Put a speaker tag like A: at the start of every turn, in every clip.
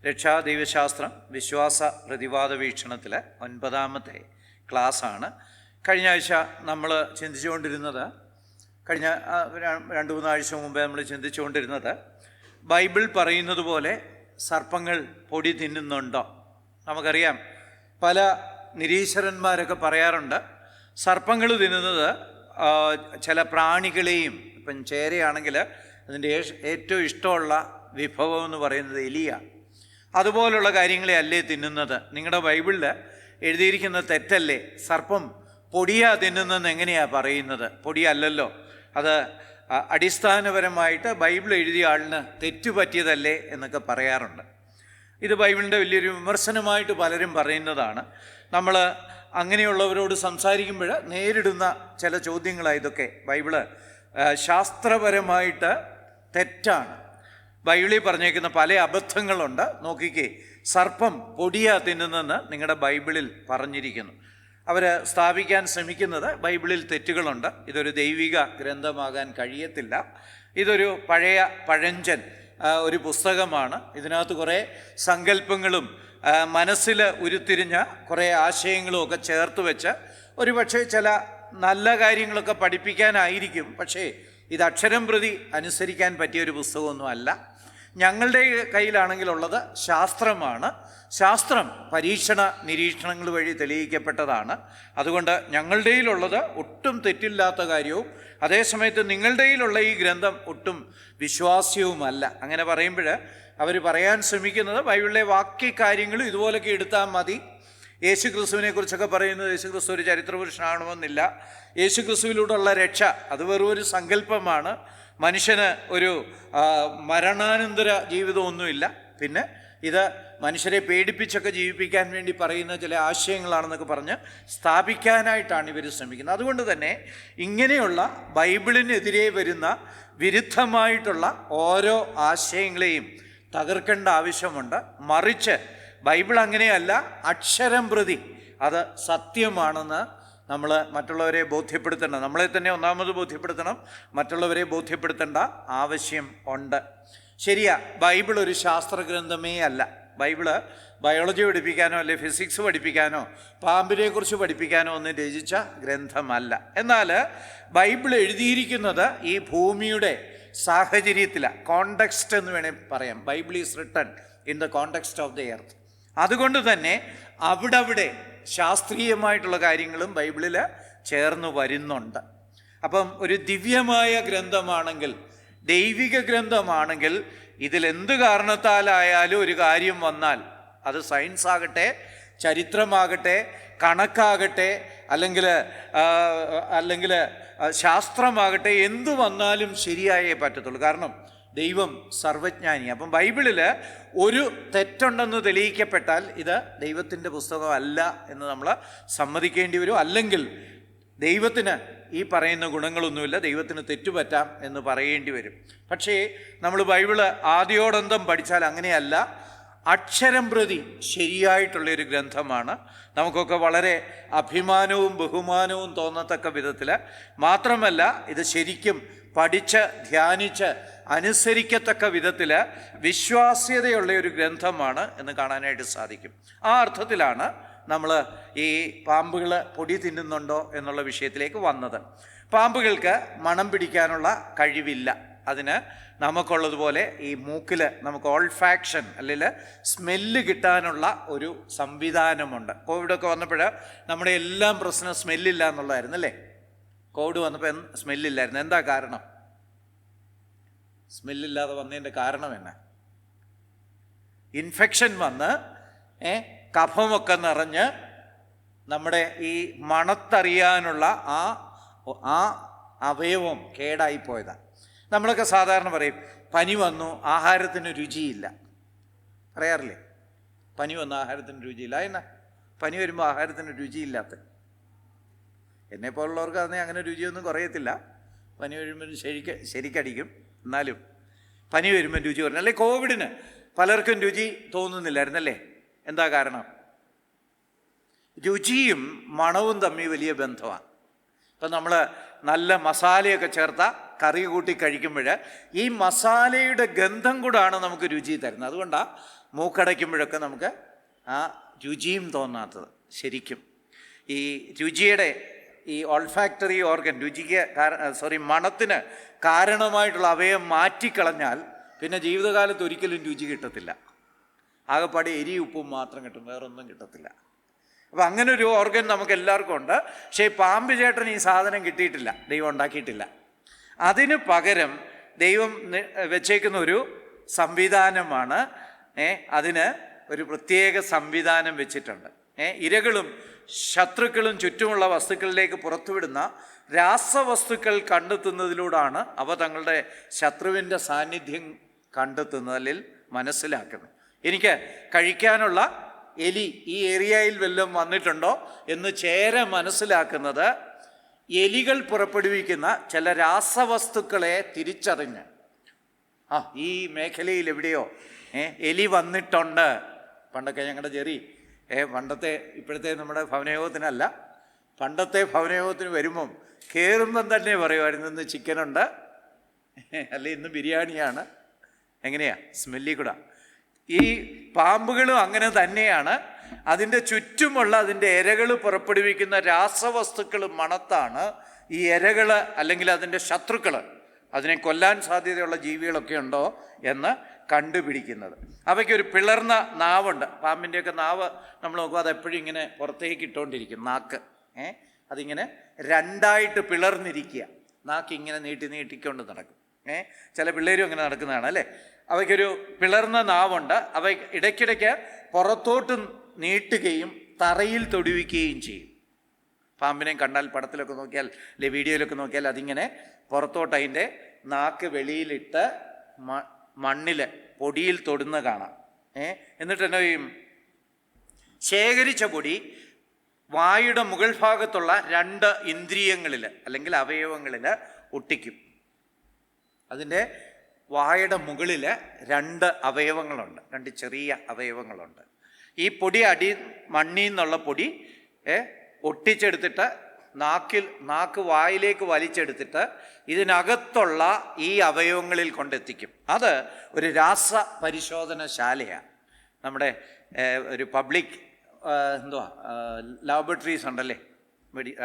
A: രക്ഷാദൈവശാസ്ത്രം വിശ്വാസ പ്രതിവാദ വീക്ഷണത്തിലെ 9ാമത്തെ ക്ലാസ്സാണ്. കഴിഞ്ഞ ആഴ്ച നമ്മൾ ചിന്തിച്ചുകൊണ്ടിരുന്നത്, കഴിഞ്ഞ 2-3 ആഴ്ച മുമ്പേ നമ്മൾ ചിന്തിച്ചുകൊണ്ടിരുന്നത്, ബൈബിൾ പറയുന്നത് പോലെ സർപ്പങ്ങൾ പൊടി തിന്നുന്നുണ്ടോ? നമുക്കറിയാം, പല നിരീശ്വരന്മാരൊക്കെ പറയാറുണ്ട് സർപ്പങ്ങൾ തിന്നുന്നത് ചില പ്രാണികളെയും. ഇപ്പം ചേരയാണെങ്കിൽ അതിൻ്റെ ഏറ്റവും ഇഷ്ടമുള്ള വിഭവം എന്ന് പറയുന്നത് എലിയാണ്. അതുപോലുള്ള കാര്യങ്ങളെ അല്ലേ തിന്നുന്നത്? നിങ്ങളുടെ ബൈബിളിൽ എഴുതിയിരിക്കുന്ന തെറ്റല്ലേ? സർപ്പം പൊടിയാ തിന്നുന്നതെന്ന് എങ്ങനെയാണ് പറയുന്നത്? പൊടിയല്ലല്ലോ. അത് അടിസ്ഥാനപരമായിട്ട് ബൈബിൾ എഴുതിയ ആളിന് തെറ്റുപറ്റിയതല്ലേ എന്നൊക്കെ പറയാറുണ്ട്. ഇത് ബൈബിളിൻ്റെ വലിയൊരു വിമർശനമായിട്ട് പലരും പറയുന്നതാണ്. നമ്മൾ അങ്ങനെയുള്ളവരോട് സംസാരിക്കുമ്പോൾ നേരിടുന്ന ചില ചോദ്യങ്ങളാണ് ഇതൊക്കെ. ബൈബിള് ശാസ്ത്രപരമായിട്ട് തെറ്റാണ്. ബൈബിളിൽ പറഞ്ഞേക്കുന്ന പല അബദ്ധങ്ങളുണ്ട്. നോക്കിക്കേ, സർപ്പം പൊടിയാ തിന്നുന്നെന്ന് നിങ്ങളുടെ ബൈബിളിൽ പറഞ്ഞിരിക്കുന്നു. അവർ സ്ഥാപിക്കാൻ ശ്രമിക്കുന്നത് ബൈബിളിൽ തെറ്റുകളുണ്ട്. ഇതൊരു ദൈവിക ഗ്രന്ഥമാകാൻ കഴിയത്തില്ല. ഇതൊരു പഴഞ്ചൻ ഒരു പുസ്തകമാണ്. ഇതിനകത്ത് കുറേ സങ്കല്പങ്ങളും മനസ്സിൽ ഉരുത്തിരിഞ്ഞ കുറേ ആശയങ്ങളും ഒക്കെ ചേർത്ത് വെച്ച് ഒരുപക്ഷെ ചില നല്ല കാര്യങ്ങളൊക്കെ പഠിപ്പിക്കാനായിരിക്കും. പക്ഷേ ഇത് അക്ഷരം പ്രതി അനുസരിക്കാൻ പറ്റിയൊരു പുസ്തകമൊന്നും അല്ല. ഞങ്ങളുടെ കയ്യിലാണെങ്കിലുള്ളത് ശാസ്ത്രമാണ്. ശാസ്ത്രം പരീക്ഷണ നിരീക്ഷണങ്ങൾ വഴി തെളിയിക്കപ്പെട്ടതാണ്. അതുകൊണ്ട് ഞങ്ങളുടെ കയ്യിലുള്ളത് ഒട്ടും തെറ്റില്ലാത്ത കാര്യവും അതേസമയത്ത് നിങ്ങളുടെ കയ്യിലുള്ള ഈ ഗ്രന്ഥം ഒട്ടും വിശ്വാസ്യവുമല്ല. അങ്ങനെ പറയുമ്പോൾ അവർ പറയാൻ ശ്രമിക്കുന്നത് ബൈബിളിലെ വാക്യകാര്യങ്ങളും ഇതുപോലൊക്കെ എടുത്താൽ മതി. യേശു ക്രിസ്തുവിനെ കുറിച്ചൊക്കെ പറയുന്നത് യേശു ക്രിസ്തു ഒരു ചരിത്രപുരുഷനാകണമെന്നില്ല. യേശു ക്രിസ്തുവിലൂടെയുള്ള രക്ഷ അത് വെറും ഒരു സങ്കല്പമാണ്. മനുഷ്യന് ഒരു മരണാനന്തര ജീവിതമൊന്നുമില്ല. പിന്നെ ഇത് മനുഷ്യരെ പേടിപ്പിച്ചൊക്കെ ജീവിപ്പിക്കാൻ വേണ്ടി പറയുന്ന ചില ആശയങ്ങളാണെന്നൊക്കെ പറഞ്ഞ് സ്ഥാപിക്കാനായിട്ടാണ് ഇവർ ശ്രമിക്കുന്നത്. അതുകൊണ്ട് തന്നെ ഇങ്ങനെയുള്ള ബൈബിളിനെതിരെ വരുന്ന വിരുദ്ധമായിട്ടുള്ള ഓരോ ആശയങ്ങളെയും തകർക്കേണ്ട ആവശ്യമുണ്ട്. മറിച്ച് ബൈബിൾ അങ്ങനെയല്ല, അക്ഷരം പ്രതി അത് സത്യമാണെന്ന് നമ്മൾ മറ്റുള്ളവരെ ബോധ്യപ്പെടുത്തണം. നമ്മളെ തന്നെ ഒന്നാമത് ബോധ്യപ്പെടുത്തണം, മറ്റുള്ളവരെ ബോധ്യപ്പെടുത്തേണ്ട ആവശ്യം ഉണ്ട്. ശരിയാ, ബൈബിൾ ഒരു ശാസ്ത്രഗ്രന്ഥമേ അല്ല. ബൈബിള് ബയോളജി പഠിപ്പിക്കാനോ അല്ലെ ഫിസിക്സ് പഠിപ്പിക്കാനോ പാമ്പിനെ കുറിച്ച് പഠിപ്പിക്കാനോ ഒന്നും രചിച്ച ഗ്രന്ഥമല്ല. എന്നാൽ ബൈബിൾ എഴുതിയിരിക്കുന്നത് ഈ ഭൂമിയുടെ സാഹചര്യത്തിലാണ്. കോണ്ടെക്സ്റ്റ് എന്ന് വേണമെങ്കിൽ പറയാം. Bible is written in the context of the earth. അതുകൊണ്ട് തന്നെ അവിടെ ശാസ്ത്രീയമായിട്ടുള്ള കാര്യങ്ങളും ബൈബിളിൽ ചേർന്ന് വരുന്നുണ്ട്. അപ്പം ഒരു ദിവ്യമായ ഗ്രന്ഥമാണെങ്കിൽ, ദൈവിക ഗ്രന്ഥമാണെങ്കിൽ, ഇതിലെന്ത് കാരണത്താലായാലും ഒരു കാര്യം വന്നാൽ, അത് സയൻസ് ആകട്ടെ, ചരിത്രമാകട്ടെ, കണക്കാകട്ടെ, അല്ലെങ്കിൽ ശാസ്ത്രമാകട്ടെ, എന്തു വന്നാലും ശരിയായേ പറ്റത്തുള്ളൂ. കാരണം ദൈവം സർവജ്ഞാനി. അപ്പം ബൈബിളിൽ ഒരു തെറ്റുണ്ടെന്ന് തെളിയിക്കപ്പെട്ടാൽ ഇത് ദൈവത്തിൻ്റെ പുസ്തകമല്ല എന്ന് നമ്മൾ സമ്മതിക്കേണ്ടി വരും. അല്ലെങ്കിൽ ദൈവത്തിന് ഈ പറയുന്ന ഗുണങ്ങളൊന്നുമില്ല, ദൈവത്തിന് തെറ്റുപറ്റാം എന്ന് പറയേണ്ടി വരും. പക്ഷേ നമ്മൾ ബൈബിള് ആദ്യോടന്തം പഠിച്ചാൽ അങ്ങനെയല്ല. അക്ഷരം പ്രതി ശരിയായിട്ടുള്ളൊരു ഗ്രന്ഥമാണ്. നമുക്കൊക്കെ വളരെ അഭിമാനവും ബഹുമാനവും തോന്നത്തക്ക വിധത്തിൽ. മാത്രമല്ല ഇത് ശരിക്കും പഠിച്ച് ധ്യാനിച്ച് അനുസരിക്കത്തക്ക വിധത്തിൽ വിശ്വാസ്യതയുള്ള ഒരു ഗ്രന്ഥമാണ് എന്ന് കാണാനായിട്ട് സാധിക്കും. ആ അർത്ഥത്തിലാണ് നമ്മൾ ഈ പാമ്പുകൾ പൊടി തിന്നുന്നുണ്ടോ എന്നുള്ള വിഷയത്തിലേക്ക് വന്നത്. പാമ്പുകൾക്ക് മണം പിടിക്കാനുള്ള കഴിവില്ല. അതിന് നമുക്കുള്ളതുപോലെ ഈ മൂക്കിൽ നമുക്ക് ഓൾഫാക്ഷൻ അല്ലെങ്കിൽ സ്മെല്ല് കിട്ടാനുള്ള ഒരു സംവിധാനമുണ്ട്. കോവിഡൊക്കെ വന്നപ്പോൾ നമ്മുടെ എല്ലാം പ്രശ്നം സ്മെല്ലില്ല എന്നുള്ളതായിരുന്നു അല്ലേ? കോവിഡ് വന്നപ്പോൾ സ്മെല്ലില്ലായിരുന്നു. എന്താ കാരണം? സ്മെല്ലില്ലാതെ വന്നതിൻ്റെ കാരണം എന്നാ? ഇൻഫെക്ഷൻ വന്ന് കഫമൊക്കെ നിറഞ്ഞ് നമ്മുടെ ഈ മണത്തറിയാനുള്ള ആ അവയവം കേടായിപ്പോയതാണ്. നമ്മളൊക്കെ സാധാരണ പറയും പനി വന്നു, ആഹാരത്തിന് രുചിയില്ല. പറയാറില്ലേ? പനി വന്നു ആഹാരത്തിന് രുചിയില്ല. എന്നാ പനി വരുമ്പോൾ ആഹാരത്തിന് രുചിയില്ലാത്ത? എന്നെപ്പോലുള്ളവർക്ക് അതിനെ അങ്ങനെ രുചിയൊന്നും കുറയത്തില്ല. പനി വരുമ്പോൾ ശരിക്കടിക്കും. എന്നാലും പനി വരുമ്പോൾ രുചി കുറഞ്ഞു. അല്ലെ കോവിഡിന് പലർക്കും രുചി തോന്നുന്നില്ലായിരുന്നല്ലേ? എന്താ കാരണം? രുചിയും മണവും തമ്മിൽ വലിയ ബന്ധമാണ്. ഇപ്പം നമ്മൾ നല്ല മസാലയൊക്കെ ചേർത്ത കറി കൂട്ടി കഴിക്കുമ്പോൾ ഈ മസാലയുടെ ഗന്ധം കൂടാണ് നമുക്ക് രുചി തരുന്നത്. അതുകൊണ്ടാണ് മൂക്കടയ്ക്കുമ്പോഴൊക്കെ നമുക്ക് ആ രുചിയും തോന്നാത്തത്. ശരിക്കും ഈ രുചിയുടെ ഈ ഓൾഫാക്ടറി ഓർഗൻ, മണത്തിന് കാരണമായിട്ടുള്ള അവയെ മാറ്റിക്കളഞ്ഞാൽ പിന്നെ ജീവിതകാലത്ത് ഒരിക്കലും രുചി കിട്ടത്തില്ല. ആകെപ്പാടെ എരി ഉപ്പും മാത്രം കിട്ടും, വേറൊന്നും കിട്ടത്തില്ല. അപ്പം അങ്ങനെ ഒരു ഓർഗൻ നമുക്ക് എല്ലാവർക്കും ഉണ്ട്. പക്ഷേ പാമ്പ് ചേട്ടന് ഈ സാധനം കിട്ടിയിട്ടില്ല, ദൈവം ഉണ്ടാക്കിയിട്ടില്ല. അതിന് പകരം ദൈവം വെച്ചേക്കുന്ന ഒരു സംവിധാനമാണ്, അതിന് ഒരു പ്രത്യേക സംവിധാനം വെച്ചിട്ടുണ്ട്. ഇരകളും ശത്രുക്കളും ചുറ്റുമുള്ള വസ്തുക്കളിലേക്ക് പുറത്തുവിടുന്ന രാസവസ്തുക്കൾ കണ്ടെത്തുന്നതിലൂടെയാണ് അവ തങ്ങളുടെ ശത്രുവിൻ്റെ സാന്നിധ്യം കണ്ടെത്തുന്നതിൽ മനസ്സിലാക്കുന്നത്. എനിക്ക് കഴിക്കാനുള്ള എലി ഈ ഏരിയയിൽ വല്ലതും വന്നിട്ടുണ്ടോ എന്ന് ചേര മനസ്സിലാക്കുന്നത് എലികൾ പുറപ്പെടുവിക്കുന്ന ചില രാസവസ്തുക്കളെ തിരിച്ചറിഞ്ഞ് ഈ മേഖലയിൽ എവിടെയോ എലി വന്നിട്ടുണ്ട്. പണ്ടൊക്കെ ഞങ്ങളുടെ ജെറി പണ്ടത്തെ, ഇപ്പോഴത്തെ നമ്മുടെ ഭവനയോഗത്തിനല്ല, പണ്ടത്തെ ഭവനയോഗത്തിന് വരുമ്പം കയറുമ്പം തന്നെ പറയുമായിരുന്നു ഇന്ന് ചിക്കനുണ്ട്, അല്ലെ ഇന്ന് ബിരിയാണിയാണ്. എങ്ങനെയാ സ്മെല്ലി കൂടാ. ഈ പാമ്പുകളും അങ്ങനെ തന്നെയാണ്. അതിൻ്റെ ചുറ്റുമുള്ള അതിൻ്റെ ഇരകൾ പുറപ്പെടുവിക്കുന്ന രാസവസ്തുക്കൾ മണത്താണ് ഈ ഇരകൾ അല്ലെങ്കിൽ അതിൻ്റെ ശത്രുക്കൾ, അതിനെ കൊല്ലാൻ സാധ്യതയുള്ള ജീവികളൊക്കെ ഉണ്ടോ എന്ന് കണ്ടുപിടിക്കുന്നത്. അവയ്ക്കൊരു പിളർന്ന നാവുണ്ട്. പാമ്പിൻ്റെയൊക്കെ നാവ് നമ്മൾ നോക്കുക, അതെപ്പോഴും ഇങ്ങനെ പുറത്തേക്ക് ഇട്ടുകൊണ്ടിരിക്കും. നാക്ക് അതിങ്ങനെ രണ്ടായിട്ട് പിളർന്നിരിക്കുക. നാക്ക് ഇങ്ങനെ നീട്ടിക്കൊണ്ട് നടക്കും. ചില പിള്ളേരും അങ്ങനെ നടക്കുന്നതാണ് അല്ലേ. അവയ്ക്കൊരു പിളർന്ന നാവുണ്ട്. അവ ഇടയ്ക്കിടയ്ക്ക് പുറത്തോട്ട് നീട്ടുകയും തറയിൽ തൊടുവിക്കുകയും ചെയ്യും. പാമ്പിനെ കണ്ടാൽ പടത്തിലൊക്കെ നോക്കിയാൽ അല്ലെ വീഡിയോയിലൊക്കെ നോക്കിയാൽ അതിങ്ങനെ പുറത്തോട്ട് അതിൻ്റെ നാക്ക് വെളിയിലിട്ട് മണ്ണിൽ പൊടിയിൽ തൊടുന്ന കാണാം. എന്നിട്ട് എന്നാ ചെയ്യും? ശേഖരിച്ച പൊടി വായുടെ മുകൾ ഭാഗത്തുള്ള 2 ഇന്ദ്രിയങ്ങളിൽ അല്ലെങ്കിൽ അവയവങ്ങളിൽ ഒട്ടിക്കും. അതിൻ്റെ വായുടെ മുകളിൽ 2 അവയവങ്ങളുണ്ട്, 2 ചെറിയ അവയവങ്ങളുണ്ട്. ഈ പൊടി മണ്ണിൽ നിന്നുള്ള പൊടി ഒട്ടിച്ചെടുത്തിട്ട് നാക്ക് വായിലേക്ക് വലിച്ചെടുത്തിട്ട് ഇതിനകത്തുള്ള ഈ അവയവങ്ങളിൽ കൊണ്ടെത്തിക്കും. അത് ഒരു രാസ പരിശോധനശാലയാണ്. നമ്മുടെ ഒരു പബ്ലിക് ലാബറട്ടറീസ് ഉണ്ടല്ലേ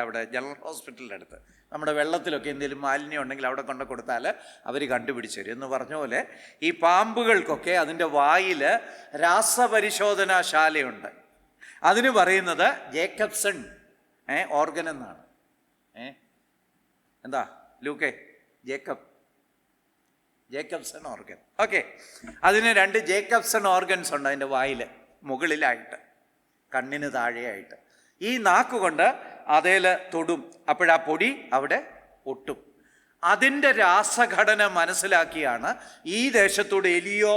A: അവിടെ ജനറൽ ഹോസ്പിറ്റലിൻ്റെ അടുത്ത്. നമ്മുടെ വെള്ളത്തിലൊക്കെ എന്തെങ്കിലും മാലിന്യം ഉണ്ടെങ്കിൽ അവിടെ കൊണ്ട് കൊടുത്താൽ അവർ കണ്ടുപിടിച്ചു തരും എന്ന് പറഞ്ഞ പോലെ ഈ പാമ്പുകൾക്കൊക്കെ അതിൻ്റെ വായിൽ രാസപരിശോധനാശാലയുണ്ട്. അതിന് പറയുന്നത് ജേക്കബ്സൺ ഓർഗൻ എന്നാണ്. എന്താ ലൂക്കെ? Jacobson organ. ഓക്കെ, അതിന് 2 ജേക്കബ്സൺ ഓർഗൻസ് ഉണ്ട് അതിൻ്റെ വായിൽ, മുകളിലായിട്ട് കണ്ണിന് താഴെയായിട്ട്. ഈ നാക്കുകൊണ്ട് അതേൽ തൊടും, അപ്പോഴാ പൊടി അവിടെ ഒട്ടും. അതിൻ്റെ രാസഘടന മനസ്സിലാക്കിയാണ് ഈ ദേശത്തൂടെ എലിയോ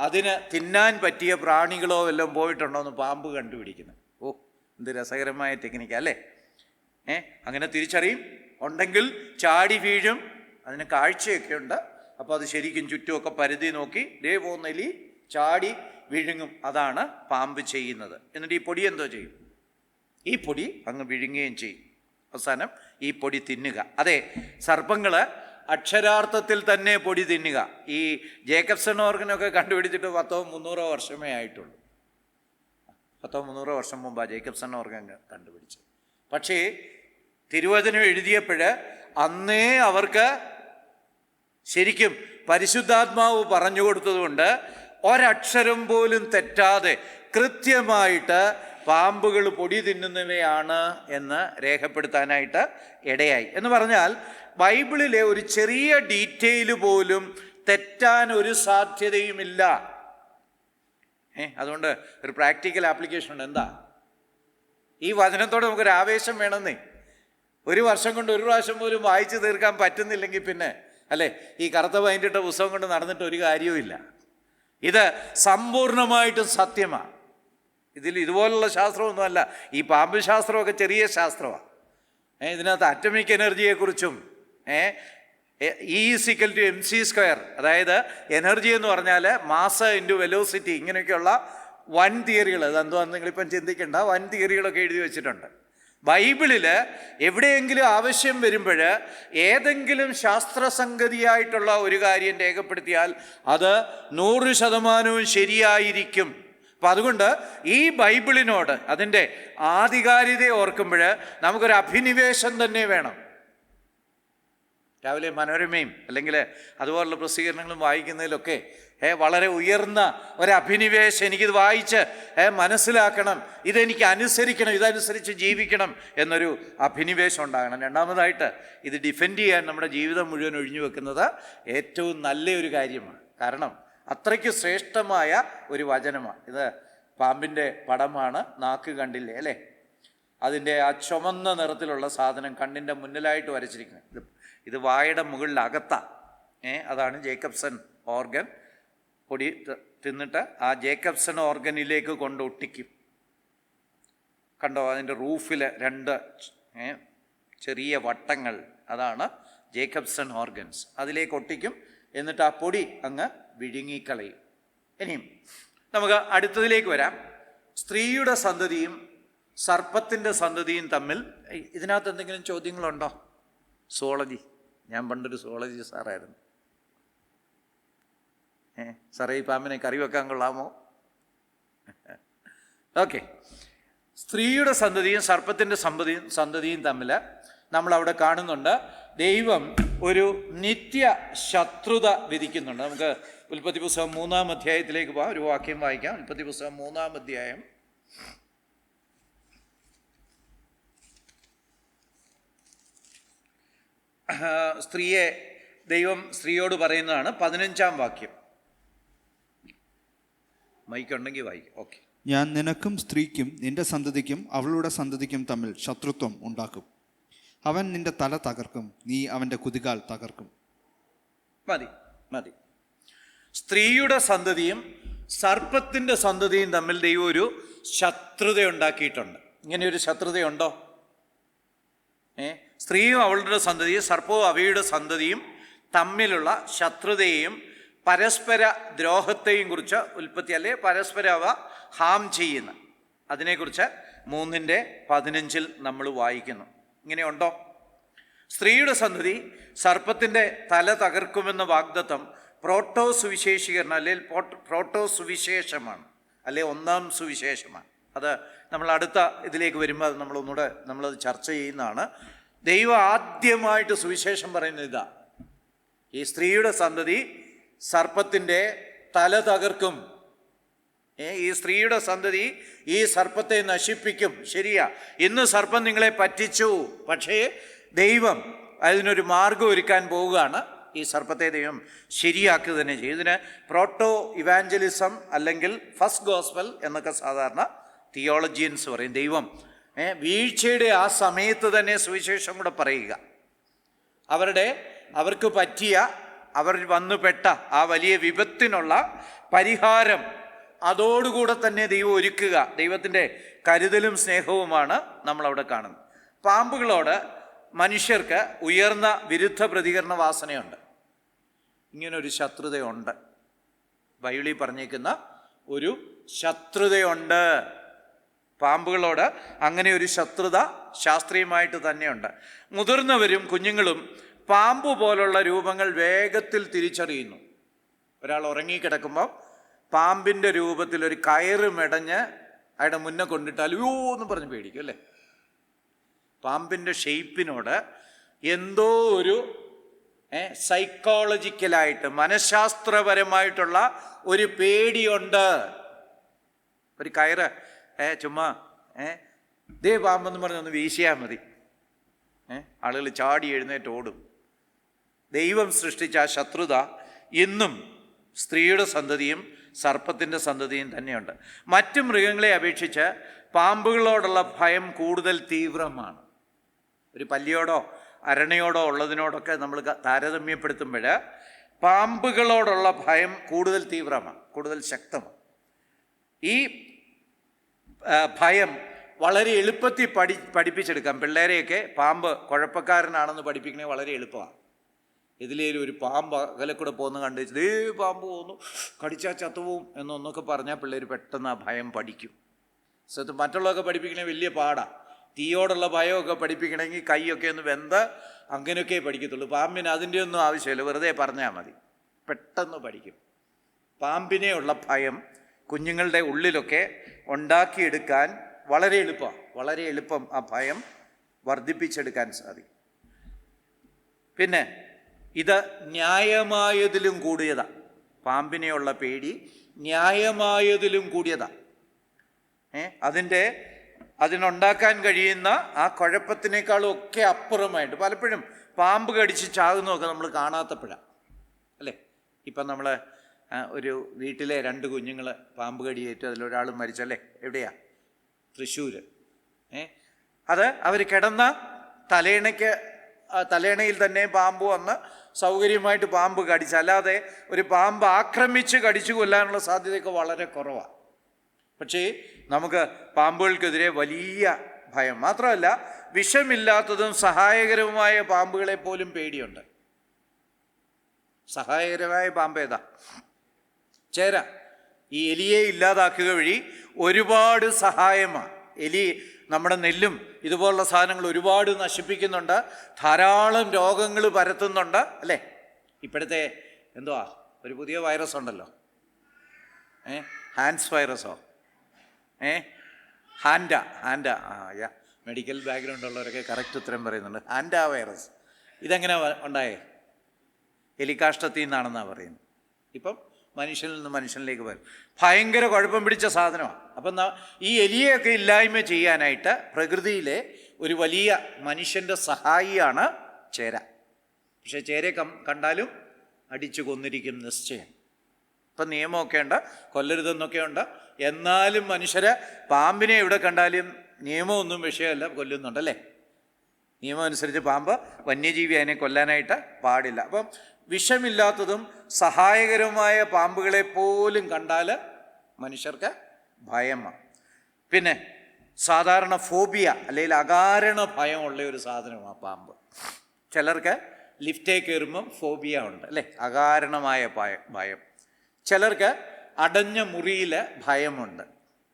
A: അതിന് തിന്നാൻ പറ്റിയ പ്രാണികളോ വല്ലതും പോയിട്ടുണ്ടോ എന്ന് പാമ്പ് കണ്ടുപിടിക്കുന്നത്. എന്ത് രസകരമായ ടെക്നിക്കാ അല്ലേ. അങ്ങനെ തിരിച്ചറിയും. ഉണ്ടെങ്കിൽ ചാടി വീഴും. അതിന് കാഴ്ചയൊക്കെ ഉണ്ട്. അപ്പോൾ അത് ശരിക്കും ചുറ്റുമൊക്കെ പരിധി നോക്കി ദേ പോകുന്ന എലി ചാടി വിഴുങ്ങും. അതാണ് പാമ്പ് ചെയ്യുന്നത്. എന്നിട്ട് ഈ പൊടി എന്തോ ചെയ്യും? ഈ പൊടി അങ്ങ് വിഴുങ്ങുകയും ചെയ്യും. അവസാനം ഈ പൊടി തിന്നുക. അതെ, സർപ്പങ്ങൾ അക്ഷരാർത്ഥത്തിൽ തന്നെ പൊടി തിന്നുക. ഈ ജേക്കബ്സൺ ഓർഗനൊക്കെ കണ്ടുപിടിച്ചിട്ട് 100-300 വർഷമേ ആയിട്ടുള്ളൂ. 100-300 വർഷം മുമ്പാണ് ജേക്കബ്സൺ ഓർഗൻ കണ്ടുപിടിച്ചത്. പക്ഷേ തിരുവചനം എഴുതിയപ്പോൾ അന്നേ അവർക്ക് ശരിക്കും പരിശുദ്ധാത്മാവ് പറഞ്ഞു കൊടുത്തതുകൊണ്ട് ഒരക്ഷരം പോലും തെറ്റാതെ കൃത്യമായിട്ട് പാമ്പുകൾ പൊടി തിന്നുന്നവയാണ് എന്ന് രേഖപ്പെടുത്താനായിട്ട് ഇടയായി. എന്ന് പറഞ്ഞാൽ ബൈബിളിലെ ഒരു ചെറിയ ഡീറ്റെയിൽ പോലും തെറ്റാൻ ഒരു സാധ്യതയുമില്ല. അതുകൊണ്ട് ഒരു പ്രാക്ടിക്കൽ ആപ്ലിക്കേഷൻ ഉണ്ട്. എന്താ? ഈ വചനത്തോടെ നമുക്കൊരു ആവേശം വേണമെന്നേ. ഒരു വർഷം കൊണ്ട് ഒരു പ്രാവശ്യം പോലും വായിച്ചു തീർക്കാൻ പറ്റുന്നില്ലെങ്കിൽ പിന്നെ അല്ലേ ഈ കറുത്ത പൈൻറ്റിട്ട പുസ്തകം കൊണ്ട് നടന്നിട്ട് ഒരു കാര്യവുമില്ല. ഇത് സമ്പൂർണമായിട്ടും സത്യമാണ്. ഇതുപോലുള്ള ശാസ്ത്രമൊന്നുമല്ല. ഈ പാമ്പ് ശാസ്ത്രമൊക്കെ ചെറിയ ശാസ്ത്രമാണ്. ഇതിനകത്ത് അറ്റമിക് എനർജിയെക്കുറിച്ചും E=mc², അതായത് എനർജി എന്ന് പറഞ്ഞാൽ മാസ് ഇൻറ്റു വെലോസിറ്റി, ഇങ്ങനെയൊക്കെയുള്ള വൻ തിയറികൾ, അതെന്തോന്ന് നിങ്ങളിപ്പം ചിന്തിക്കേണ്ട, വൻ തിയറികളൊക്കെ എഴുതി വെച്ചിട്ടുണ്ട്. ബൈബിളിൽ എവിടെയെങ്കിലും ആവശ്യം വരുമ്പോൾ ഏതെങ്കിലും ശാസ്ത്രസംഗതിയായിട്ടുള്ള ഒരു കാര്യം രേഖപ്പെടുത്തിയാൽ അത് 100% ശരിയായിരിക്കും. അപ്പം അതുകൊണ്ട് ഈ ബൈബിളിനോട് അതിൻ്റെ ആധികാരികത ഓർക്കുമ്പോൾ നമുക്കൊരു അഭിനിവേശം തന്നെ വേണം. രാവിലെ മനോരമയും അല്ലെങ്കിൽ അതുപോലുള്ള പ്രസിദ്ധീകരണങ്ങളും വായിക്കുന്നതിലൊക്കെ വളരെ ഉയർന്ന ഒരഭിനിവേശം, എനിക്കിത് വായിച്ച് മനസ്സിലാക്കണം, ഇതെനിക്ക് അനുസരിക്കണം, ഇതനുസരിച്ച് ജീവിക്കണം എന്നൊരു അഭിനിവേശം ഉണ്ടാകണം. രണ്ടാമതായിട്ട് ഇത് ഡിഫെൻഡ് ചെയ്യാൻ നമ്മുടെ ജീവിതം മുഴുവൻ ഒഴിഞ്ഞു വെക്കുന്നത് ഏറ്റവും നല്ലൊരു കാര്യമാണ്. കാരണം അത്രയ്ക്ക് ശ്രേഷ്ഠമായ ഒരു വചനമാണ് ഇത്. പാമ്പിൻ്റെ പടമാണ്, നാക്ക് കണ്ടില്ലേ അല്ലേ? അതിൻ്റെ ആ ചുമന്ന നിറത്തിലുള്ള സാധനം കണ്ണിൻ്റെ മുന്നിലായിട്ട് വരച്ചിരിക്കുന്നത്. ഇത് വായുടെ മുകളിൽ അകത്താണ്. അതാണ് ജേക്കബ്സൺ ഓർഗൻ. പൊടി തിന്നിട്ട് ആ ജേക്കബ്സൺ ഓർഗനിലേക്ക് കൊണ്ട് ഒട്ടിക്കും. കണ്ടോ, അതിൻ്റെ റൂഫിൽ 2 ചെറിയ വട്ടങ്ങൾ, അതാണ് ജേക്കബ്സൺ ഓർഗൻസ്. അതിലേക്ക് ഒട്ടിക്കും. എന്നിട്ട് ആ പൊടി അങ്ങ് വിഴുങ്ങിക്കളയും. ഇനിയും നമുക്ക് അടുത്തതിലേക്ക് വരാം. സ്ത്രീയുടെ സന്തതിയും സർപ്പത്തിൻ്റെ സന്തതിയും തമ്മിൽ ഇതിനകത്ത് എന്തെങ്കിലും ചോദ്യങ്ങളുണ്ടോ? സുവോളജി, ഞാൻ പണ്ടൊരു സുവോളജി സാറായിരുന്നു. സാറേ, ഈ പാമ്പിനെ കറി വെക്കാൻ കൊള്ളാമോ? ഓക്കെ. സ്ത്രീയുടെ സന്തതിയും സർപ്പത്തിൻ്റെ സന്തതിയും തമ്മിൽ നമ്മളവിടെ കാണുന്നുണ്ട്. ദൈവം ഒരു നിത്യ ശത്രുത വിധിക്കുന്നുണ്ട്. നമുക്ക് ഉൽപ്പത്തി പുസ്തകം 3-ാം അധ്യായത്തിലേക്ക് പോകാം. ഒരു വാക്യം വായിക്കാം. ഉൽപ്പത്തി പുസ്തകം 3-ാം അധ്യായം. ദൈവം സ്ത്രീയോട് പറയുന്നതാണ് 15-ാം വാക്യം. മൈക്കുണ്ടെങ്കിൽ വായിക്കും. ഓക്കെ.
B: ഞാൻ നിനക്കും സ്ത്രീക്കും നിന്റെ സന്തതിക്കും അവളുടെ സന്തതിക്കും തമ്മിൽ ശത്രുത്വം ഉണ്ടാക്കും. അവൻ നിന്റെ തല തകർക്കും, നീ അവൻ്റെ കുതികാൽ തകർക്കും.
A: മതി. സ്ത്രീയുടെ സന്തതിയും സർപ്പത്തിൻ്റെ സന്തതിയും തമ്മിൽ ദൈവം ഒരു ശത്രുത ഉണ്ടാക്കിയിട്ടുണ്ട്. ഇങ്ങനെയൊരു ശത്രുതയുണ്ടോ? സ്ത്രീയും അവളുടെ സന്തതിയും സർപ്പവും അവയുടെ സന്തതിയും തമ്മിലുള്ള ശത്രുതയെയും പരസ്പര ദ്രോഹത്തെയും കുറിച്ച് ഉൽപ്പത്തി അല്ലെ പരസ്പരം അവ ഹാം ചെയ്യുന്ന അതിനെക്കുറിച്ച് 3:15 നമ്മൾ വായിക്കുന്നു. ഇങ്ങനെയുണ്ടോ? സ്ത്രീയുടെ സന്തതി സർപ്പത്തിൻ്റെ തല തകർക്കുമെന്ന വാഗ്ദത്തം പ്രോട്ടോ സുവിശേഷീകരണം അല്ലെങ്കിൽ പ്രോട്ടോ സുവിശേഷമാണ്, അല്ലെ 1-ാം സുവിശേഷമാണ്. അത് നമ്മൾ അടുത്ത ഇതിലേക്ക് വരുമ്പോൾ അത് നമ്മളത് ചർച്ച ചെയ്യുന്നതാണ്. ദൈവം ആദ്യമായിട്ട് സുവിശേഷം പറയുന്നത് ഇതാ: ഈ സ്ത്രീയുടെ സന്തതി സർപ്പത്തിൻ്റെ തല തകർക്കും. ഈ സ്ത്രീയുടെ സന്തതി ഈ സർപ്പത്തെ നശിപ്പിക്കും. ശരിയാ, ഇന്ന് സർപ്പം നിങ്ങളെ പറ്റിച്ചു, പക്ഷേ ദൈവം അതിനൊരു മാർഗം ഒരുക്കാൻ പോവുകയാണ്. ഈ സർപ്പത്തെ ദൈവം ശരിയാക്കുക തന്നെ ചെയ്യും. ഇതിന് പ്രോട്ടോ ഇവാഞ്ചലിസം അല്ലെങ്കിൽ ഫസ്റ്റ് ഗോസ്പൽ എന്നൊക്കെ സാധാരണ തിയോളജിയൻസ് പറയും. ദൈവം വീഴ്ചയുടെ ആ സമയത്ത് തന്നെ സുവിശേഷം കൂടെ പറയുക. അവർക്ക് പറ്റിയ, അവർ വന്നുപെട്ട ആ വലിയ വിപത്തിനുള്ള പരിഹാരം അതോടുകൂടെ തന്നെ ദൈവം ഒരുക്കുക. ദൈവത്തിൻ്റെ കരുതലും സ്നേഹവുമാണ് നമ്മളവിടെ കാണുന്നത്. പാമ്പുകളോട് മനുഷ്യർക്ക് ഉയർന്ന വിരുദ്ധ പ്രതികരണ വാസനയുണ്ട്. ഇങ്ങനൊരു ശത്രുതയുണ്ട്. ബൈബിളിൽ പറഞ്ഞേക്കുന്ന ഒരു ശത്രുതയുണ്ട്. പാമ്പുകളോട് അങ്ങനെ ഒരു ശത്രുത ശാസ്ത്രീയമായിട്ട് തന്നെയുണ്ട്. മുതിർന്നവരും കുഞ്ഞുങ്ങളും പാമ്പ് പോലുള്ള രൂപങ്ങൾ വേഗത്തിൽ തിരിച്ചറിയുന്നു. ഒരാൾ ഉറങ്ങിക്കിടക്കുമ്പോൾ പാമ്പിൻ്റെ രൂപത്തിൽ ഒരു കയറ് മെടഞ്ഞ് അയാളുടെ മുന്നേ കൊണ്ടിട്ടാൽ യോ എന്ന് പറഞ്ഞ് പേടിക്കും അല്ലേ? പാമ്പിൻ്റെ ഷെയ്പ്പിനോട് എന്തോ ഒരു സൈക്കോളജിക്കലായിട്ട് മനഃശാസ്ത്രപരമായിട്ടുള്ള ഒരു പേടിയുണ്ട്. ഒരു കയറ് ചുമ്മാ ദേ പാമ്പെന്ന് പറഞ്ഞൊന്ന് വീശിയാൽ മതി, ആളുകൾ ചാടി എഴുന്നേറ്റ് ഓടും. ദൈവം സൃഷ്ടിച്ച ആ ശത്രുത ഇന്നും സ്ത്രീയുടെ സന്തതിയും സർപ്പത്തിൻ്റെ സന്തതിയും തന്നെയുണ്ട്. മറ്റു മൃഗങ്ങളെ അപേക്ഷിച്ച് പാമ്പുകളോടുള്ള ഭയം കൂടുതൽ തീവ്രമാണ്. ഒരു പല്ലിയോടോ അരണയോടോ ഉള്ളതിനോടൊക്കെ നമ്മൾ താരതമ്യപ്പെടുത്തുമ്പോൾ പാമ്പുകളോടുള്ള ഭയം കൂടുതൽ തീവ്രമാണ്, കൂടുതൽ ശക്തമാണ്. ഈ ഭയം വളരെ എളുപ്പത്തിൽ പഠിപ്പിച്ചെടുക്കാം. പിള്ളേരെയൊക്കെ പാമ്പ് കുഴപ്പക്കാരനാണെന്ന് പഠിപ്പിക്കണേ വളരെ എളുപ്പമാണ്. ഇതിലേലും ഒരു പാമ്പ് അകലെ കൂടെ പോകുന്ന കണ്ടു ദേ പാമ്പ് പോകുന്നു, കടിച്ചാൽ ചത്തുപോവും എന്നൊന്നൊക്കെ പറഞ്ഞാൽ പിള്ളേർ പെട്ടെന്ന് ആ ഭയം പഠിക്കും. മറ്റുള്ളതൊക്കെ പഠിപ്പിക്കണേ വലിയ പാടാണ്. തീയോടുള്ള ഭയമൊക്കെ പഠിപ്പിക്കണമെങ്കിൽ കൈയൊക്കെ ഒന്ന് വെന്ത് അങ്ങനെയൊക്കെ പഠിക്കത്തുള്ളൂ. പാമ്പിന് അതിൻ്റെ ഒന്നും ആവശ്യമില്ല, വെറുതെ പറഞ്ഞാൽ മതി, പെട്ടെന്ന് പഠിക്കും. പാമ്പിനെയുള്ള ഭയം കുഞ്ഞുങ്ങളുടെ ഉള്ളിലൊക്കെ ഉണ്ടാക്കിയെടുക്കാൻ വളരെ എളുപ്പം ആ ഭയം വർദ്ധിപ്പിച്ചെടുക്കാൻ സാധിക്കും. പിന്നെ ഇത് ന്യായമായതിലും കൂടിയതാണ്. പാമ്പിനെയുള്ള പേടി ന്യായമായതിലും കൂടിയതാണ്. അതിനുണ്ടാക്കാൻ കഴിയുന്ന ആ കുഴപ്പത്തിനേക്കാളും ഒക്കെ അപ്പുറമായിട്ട് പലപ്പോഴും പാമ്പ് കടിച്ച് ചാകുന്നതൊക്കെ നമ്മൾ കാണാത്തപ്പോഴാണ് അല്ലേ. ഇപ്പം നമ്മൾ ഒരു വീട്ടിലെ 2 കുഞ്ഞുങ്ങൾ പാമ്പ് കടിയേറ്റ് അതിലൊരാൾ മരിച്ചല്ലേ, എവിടെയാ? തൃശ്ശൂർ. അത് അവർ കിടന്ന തലേണയിൽ തന്നെ പാമ്പ് വന്ന് സൗകര്യമായിട്ട് പാമ്പ് കടിച്ച്, അല്ലാതെ ഒരു പാമ്പ് ആക്രമിച്ച് കടിച്ചു കൊല്ലാനുള്ള സാധ്യതയൊക്കെ വളരെ കുറവാണ്. പക്ഷേ നമുക്ക് പാമ്പുകൾക്കെതിരെ വലിയ ഭയം. മാത്രമല്ല, വിഷമില്ലാത്തതും സഹായകരവുമായ പാമ്പുകളെ പോലും പേടിയുണ്ട്. സഹായകരമായ പാമ്പ് ഏതാ? ചേര. ഈ എലിയെ ഇല്ലാതാക്കുക വഴി ഒരുപാട് സഹായമാണ്. എലി നമ്മുടെ നെല്ലും ഇതുപോലുള്ള സാധനങ്ങൾ ഒരുപാട് നശിപ്പിക്കുന്നുണ്ട്, ധാരാളം രോഗങ്ങൾ പരത്തുന്നുണ്ട് അല്ലേ. ഇപ്പോഴത്തെ എന്തുവാ ഒരു പുതിയ വൈറസ് ഉണ്ടല്ലോ, ഹാൻഡ്സ് വൈറസോ, ഹാൻഡ. മെഡിക്കൽ ബാക്ക്ഗ്രൗണ്ട് ഉള്ളവരൊക്കെ കറക്റ്റ് ഉത്തരം പറയുന്നുണ്ട്. Hanta virus. ഇതെങ്ങനെ ഉണ്ടായേ? എലിക്കാഷ്ടത്തിൽ നിന്നാണെന്നാണ് പറയുന്നത്. ഇപ്പം മനുഷ്യനിൽ നിന്ന് മനുഷ്യനിലേക്ക് വരും. ഭയങ്കര കുഴപ്പം പിടിച്ച സാധനമാണ്. അപ്പം ഈ എലിയെയൊക്കെ ഇല്ലായ്മ ചെയ്യാനായിട്ട് പ്രകൃതിയിലെ ഒരു വലിയ മനുഷ്യൻ്റെ സഹായിയാണ് ചേര. പക്ഷേ ചേരയെ കണ്ടാലും അടിച്ചു കൊന്നിരിക്കും നിശ്ചയം. ഇപ്പം നിയമമൊക്കെ ഉണ്ട്, കൊല്ലരുതെന്നൊക്കെ ഉണ്ട്. എന്നാലും മനുഷ്യരെ പാമ്പിനെ എവിടെ കണ്ടാലും നിയമമൊന്നും വിഷയമല്ല, കൊല്ലുന്നുണ്ടല്ലേ. നിയമം അനുസരിച്ച് പാമ്പ് വന്യജീവി, അതിനെ കൊല്ലാനായിട്ട് പാടില്ല. അപ്പം വിഷമില്ലാത്തതും സഹായകരമായ പാമ്പുകളെ പോലും കണ്ടാൽ മനുഷ്യർക്ക് ഭയമാണ്. പിന്നെ സാധാരണ ഫോബിയ അല്ലെങ്കിൽ അകാരണ ഭയമുള്ള ഒരു സാധനമാണ് പാമ്പ്. ചിലർക്ക് ലിഫ്റ്റേ കയറുമ്പം ഫോബിയ ഉണ്ട് അല്ലേ, അകാരണമായ ഭയം. ചിലർക്ക് അടഞ്ഞ മുറിയിൽ ഭയമുണ്ട്,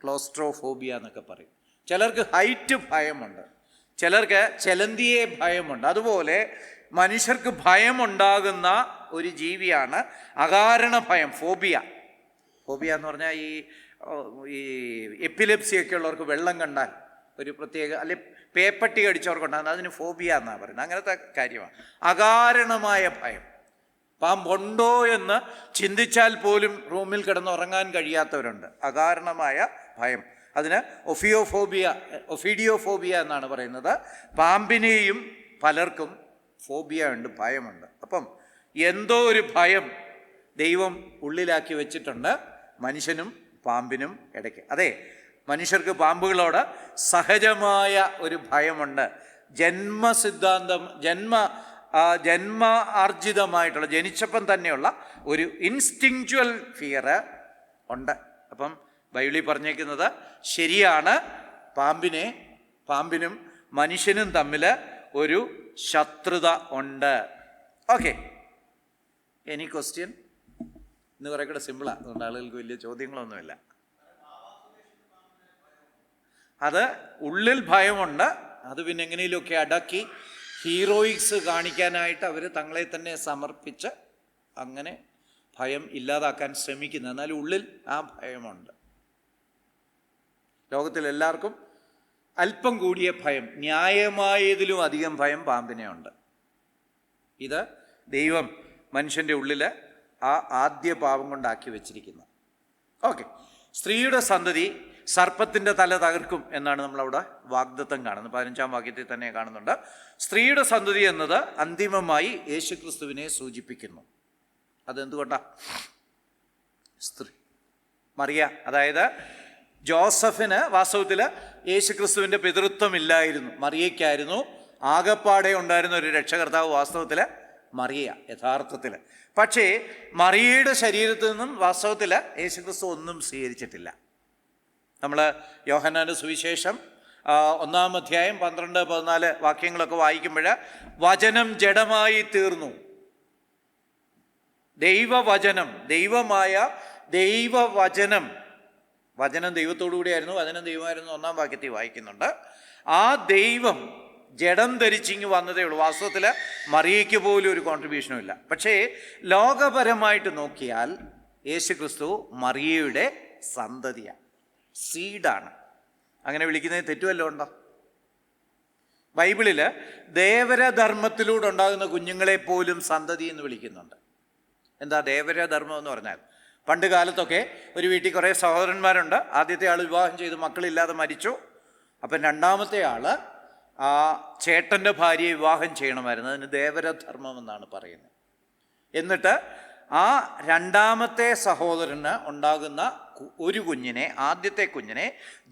A: ക്ലോസ്ട്രോഫോബിയ എന്നൊക്കെ പറയും. ചിലർക്ക് ഹൈറ്റ് ഭയമുണ്ട്, ചിലർക്ക് ചെലന്തിയെ ഭയമുണ്ട്. അതുപോലെ മനുഷ്യർക്ക് ഭയമുണ്ടാകുന്ന ഒരു ജീവിയാണ് അകാരണ ഭയം, ഫോബിയ. എന്ന് പറഞ്ഞാൽ ഈ എപ്പിലെപ്സിയൊക്കെ ഉള്ളവർക്ക് വെള്ളം കണ്ടാൽ ഒരു പ്രത്യേക, അല്ലെ പേപ്പട്ടി കടിച്ചവർക്കുണ്ടാകുന്നത്, അതിന് ഫോബിയ എന്നാണ് പറയുന്നത്. അങ്ങനത്തെ കാര്യമാണ് അകാരണമായ ഭയം. പാമ്പുണ്ടോ എന്ന് ചിന്തിച്ചാൽ പോലും റൂമിൽ കിടന്നുറങ്ങാൻ കഴിയാത്തവരുണ്ട്. അകാരണമായ ഭയം, അതിന് ഒഫീഡിയോഫോബിയ എന്നാണ് പറയുന്നത്. പാമ്പിനെയും പലർക്കും ഫോബിയ ഉണ്ട്, ഭയമുണ്ട്. അപ്പം എന്തോ ഒരു ഭയം ദൈവം ഉള്ളിലാക്കി വെച്ചിട്ടുണ്ട് മനുഷ്യനും പാമ്പിനും ഇടയ്ക്ക്. അതെ, മനുഷ്യർക്ക് പാമ്പുകളോട് സഹജമായ ഒരു ഭയമുണ്ട്. ജന്മാർജിതമായിട്ടുള്ള, ജനിച്ചപ്പം തന്നെയുള്ള ഒരു ഇൻസ്റ്റിങ്ച്വൽ ഫിയർ ഉണ്ട്. അപ്പം ബൈബിളിൽ പറഞ്ഞേക്കുന്നത് ശരിയാണ്. പാമ്പിനും മനുഷ്യനും തമ്മിൽ ഒരു ശത്രുത ഉണ്ട്. Okay, any question? ഇന്ന് കുറേ കൂടെ സിമ്പിളാണ്, അതുകൊണ്ട് ആളുകൾക്ക് വലിയ ചോദ്യങ്ങളൊന്നുമില്ല. അത് ഉള്ളിൽ ഭയമുണ്ട്, അത് പിന്നെ എങ്ങനെയൊക്കെ അടക്കി ഹീറോയിക്സ് കാണിക്കാനായിട്ട് അവർ തങ്ങളെ തന്നെ സമർപ്പിച്ച് അങ്ങനെ ഭയം ഇല്ലാതാക്കാൻ ശ്രമിക്കുന്നു. എന്നാൽ ഉള്ളിൽ ആ ഭയമുണ്ട്. ലോകത്തിലെല്ലാവർക്കും അല്പം കൂടിയ ഭയം, ന്യായമായതിലും അധികം ഭയം പാമ്പിനെ ഉണ്ട്. ഇത് ദൈവം മനുഷ്യൻ്റെ ഉള്ളിൽ ആ ആദ്യ പാപം കൊണ്ടാക്കി വെച്ചിരിക്കുന്നു. ഓക്കെ, സ്ത്രീയുടെ സന്തതി സർപ്പത്തിൻ്റെ തല തകർക്കും എന്നാണ് നമ്മളവിടെ വാഗ്ദത്തം കാണുന്നത്. 15-ാം വാക്യത്തിൽ തന്നെ കാണുന്നുണ്ട്. സ്ത്രീയുടെ സന്തതി എന്നത് അന്തിമമായി യേശുക്രിസ്തുവിനെ സൂചിപ്പിക്കുന്നു. അതെന്തുകൊണ്ടാണ്? മറിയ, അതായത് ജോസഫിന് വാസ്തവത്തിൽ യേശുക്രിസ്തുവിൻ്റെ പിതൃത്വമില്ലായിരുന്നു, മറിയയ്ക്കായിരുന്നു ആകപ്പാടെ ഉണ്ടായിരുന്ന ഒരു രക്ഷകർത്താവ് വാസ്തവത്തിൽ മറിയ യഥാർത്ഥത്തിൽ. പക്ഷേ മറിയയുടെ ശരീരത്തിൽ നിന്നും വാസ്തവത്തിൽ യേശുക്രിസ്തു ഒന്നും സ്വീകരിച്ചിട്ടില്ല. നമ്മൾ യോഹന്നാന്റെ സുവിശേഷം 1-ാം അധ്യായം 12-14 വാക്യങ്ങളൊക്കെ വായിക്കുമ്പോൾ വചനം ജഡമായി തീർന്നു. ദൈവവചനം, ദൈവമായ ദൈവവചനം വചനം ദൈവത്തോടു കൂടിയായിരുന്നു, വചനം ദൈവമായിരുന്നു 1-ാം വാക്യത്തിൽ വായിക്കുന്നുണ്ട്. ആ ദൈവം ജഡം ധരിച്ചിങ്ങ് വന്നതേ ഉള്ളൂ. വാസ്തവത്തിൽ മറിയയ്ക്ക് പോലും ഒരു കോൺട്രിബ്യൂഷനും ഇല്ല. പക്ഷേ ലോകപരമായിട്ട് നോക്കിയാൽ യേശു ക്രിസ്തു മറിയയുടെ സന്തതിയാണ്, സീഡാണ്. അങ്ങനെ വിളിക്കുന്നതിന് തെറ്റുമല്ലോ ഉണ്ടോ? ബൈബിളിൽ ദേവരധർമ്മത്തിലൂടെ ഉണ്ടാകുന്ന കുഞ്ഞുങ്ങളെ പോലും സന്തതി എന്ന് വിളിക്കുന്നുണ്ട്. എന്താ ദേവരധർമ്മം എന്ന് പറഞ്ഞാൽ? പണ്ട് കാലത്തൊക്കെ ഒരു വീട്ടിൽ കുറേ സഹോദരന്മാരുണ്ട്. ആദ്യത്തെ ആൾ വിവാഹം ചെയ്ത് മക്കളില്ലാതെ മരിച്ചു. അപ്പം രണ്ടാമത്തെ ആൾ ആ ചേട്ടൻ്റെ ഭാര്യയെ വിവാഹം ചെയ്യണമായിരുന്നു. അതിന് ദേവരധർമ്മം എന്നാണ് പറയുന്നത്. എന്നിട്ട് ആ രണ്ടാമത്തെ സഹോദരന് ഉണ്ടാകുന്ന ഒരു കുഞ്ഞിനെ, ആദ്യത്തെ കുഞ്ഞിനെ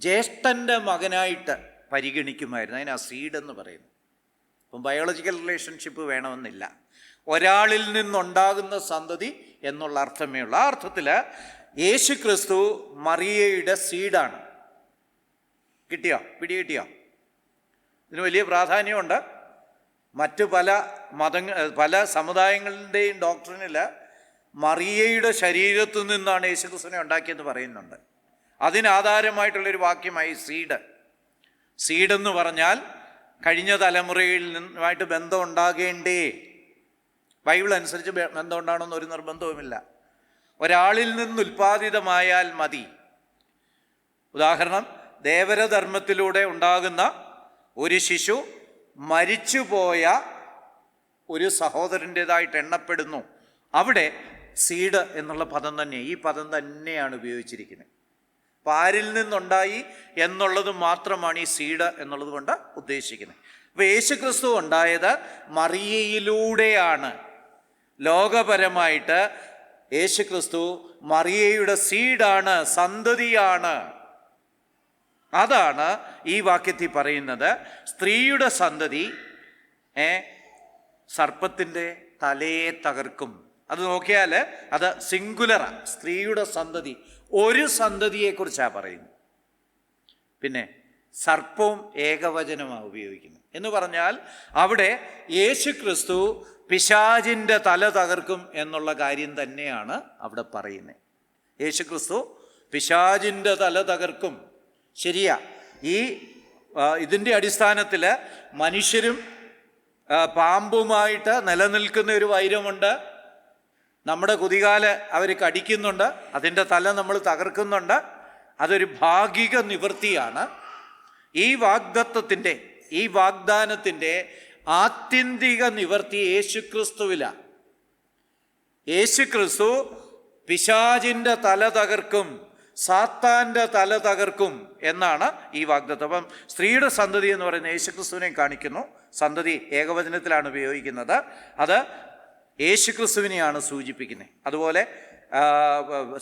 A: ജ്യേഷ്ഠൻ്റെ മകനായിട്ട് പരിഗണിക്കുമായിരുന്നു. അതിന് സീഡ് എന്ന് പറയുന്നു. അപ്പം ബയോളജിക്കൽ റിലേഷൻഷിപ്പ് വേണമെന്നില്ല, ഒരാളിൽ നിന്നുണ്ടാകുന്ന സന്തതി എന്നുള്ള അർത്ഥമേ ഉള്ളൂ. ആ അർത്ഥത്തിൽ യേശു ക്രിസ്തു മറിയയുടെ സീഡാണ്. കിട്ടിയോ? പിടികിട്ടിയോ? ഇതിന് വലിയ പ്രാധാന്യമുണ്ട്. മറ്റു പല സമുദായങ്ങളുടെയും ഡോക്ടറിനിൽ മറിയയുടെ ശരീരത്തു നിന്നാണ് യേശു ക്രിസ്തുവിനെ ഉണ്ടാക്കിയെന്ന് പറയുന്നുണ്ട്. അതിനാധാരമായിട്ടുള്ളൊരു വാക്യമായി സീഡെന്ന് പറഞ്ഞാൽ കഴിഞ്ഞ തലമുറയിൽ നിന്നുമായിട്ട് ബന്ധം ഉണ്ടാകേണ്ടേ. ബൈബിൾ അനുസരിച്ച് ബന്ധം ഉണ്ടാകണമെന്ന് ഒരു നിർബന്ധവുമില്ല. ഒരാളിൽ നിന്ന് ഉൽപ്പാദിതമായാൽ മതി. ഉദാഹരണം, ദേവരധർമ്മത്തിലൂടെ ഉണ്ടാകുന്ന ഒരു ശിശു മരിച്ചുപോയ ഒരു സഹോദരൻ്റേതായിട്ട് എണ്ണപ്പെടുന്നു. അവിടെ സീഡ് എന്നുള്ള പദം തന്നെ, ഈ പദം തന്നെയാണ് ഉപയോഗിച്ചിരിക്കുന്നത്. അപ്പോൾ ആരിൽ നിന്നുണ്ടായി എന്നുള്ളത് മാത്രമാണ് ഈ സീഡ് എന്നുള്ളത് കൊണ്ട് ഉദ്ദേശിക്കുന്നത്. അപ്പോൾ യേശു ക്രിസ്തു ഉണ്ടായത് മറിയയിലൂടെയാണ്. ലോകപരമായിട്ട് യേശു ക്രിസ്തു മറിയയുടെ സീഡാണ്, സന്തതിയാണ്. അതാണ് ഈ വാക്യത്തിൽ പറയുന്നത്. സ്ത്രീയുടെ സന്തതി സർപ്പത്തിൻ്റെ തലയെ തകർക്കും. അത് നോക്കിയാൽ അത് സിംഗുലറാണ്. സ്ത്രീയുടെ സന്തതി, ഒരു സന്തതിയെക്കുറിച്ചാണ് പറയുന്നത്. പിന്നെ സർപ്പവും ഏകവചനമാണ് ഉപയോഗിക്കുന്നത്. എന്ന് പറഞ്ഞാൽ അവിടെ യേശു ക്രിസ്തു പിശാചിൻ്റെ തല തകർക്കും എന്നുള്ള കാര്യം തന്നെയാണ് അവിടെ പറയുന്നത്. യേശു ക്രിസ്തു പിശാചിൻ്റെ തല തകർക്കും. ശരിയാ. ഇതിൻ്റെ അടിസ്ഥാനത്തിൽ മനുഷ്യരും പാമ്പുമായിട്ട് നിലനിൽക്കുന്ന ഒരു വൈരമുണ്ട്. നമ്മുടെ കുതികാല് അവർ കടിക്കുന്നുണ്ട്, അതിൻ്റെ തല നമ്മൾ തകർക്കുന്നുണ്ട്. അതൊരു ഭാഗിക നിവൃത്തിയാണ്. ഈ വാഗ്ദാനത്തിൻ്റെ ആത്യന്തിക നിവൃത്തി യേശുക്രിസ്തുവിലാണ്. യേശുക്രിസ്തു പിശാചിൻ്റെ തല തകർക്കും, സാത്താൻ്റെ തല തകർക്കും എന്നാണ് ഈ വാഗ്ദത്തം. അപ്പം സ്ത്രീയുടെ സന്തതി എന്ന് പറയുന്നത് യേശുക്രിസ്തുവിനെ കാണിക്കുന്നു. സന്തതി ഏകവചനത്തിലാണ് ഉപയോഗിക്കുന്നത്. അത് യേശുക്രിസ്തുവിനെയാണ് സൂചിപ്പിക്കുന്നത്. അതുപോലെ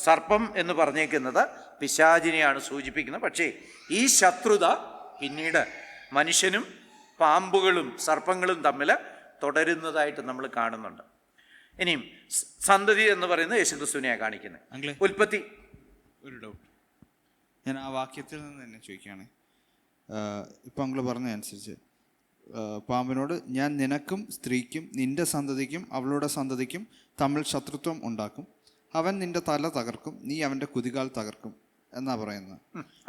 A: സർപ്പം എന്ന് പറഞ്ഞേക്കുന്നത് പിശാചിനെയാണ് സൂചിപ്പിക്കുന്നത്. പക്ഷേ ഈ ശത്രുത പിന്നീട് മനുഷ്യനും പാമ്പുകളും സർപ്പങ്ങളും തമ്മിൽ തുടരുന്നതായിട്ട് നമ്മൾ കാണുന്നുണ്ട്. ഇനിയും സന്തതി എന്ന് പറയുന്നത് യേശുക്രിസ്തുവിനെയാണ് കാണിക്കുന്നത്. ഉൽപ്പത്തി
B: ഒരു ഡൗട്ട് ഞാൻ ആ വാക്യത്തിൽ നിന്ന് തന്നെ ചോദിക്കുകയാണ്. ഇപ്പം അങ്ങൾ പറഞ്ഞതനുസരിച്ച് പാമ്പിനോട്, ഞാൻ നിനക്കും സ്ത്രീക്കും നിന്റെ സന്തതിക്കും അവളുടെ സന്തതിക്കും തമ്മിൽ ശത്രുത്വം ഉണ്ടാക്കും, അവൻ നിന്റെ തല തകർക്കും, നീ അവൻ്റെ കുതികാൽ തകർക്കും എന്നാ പറയുന്നത്.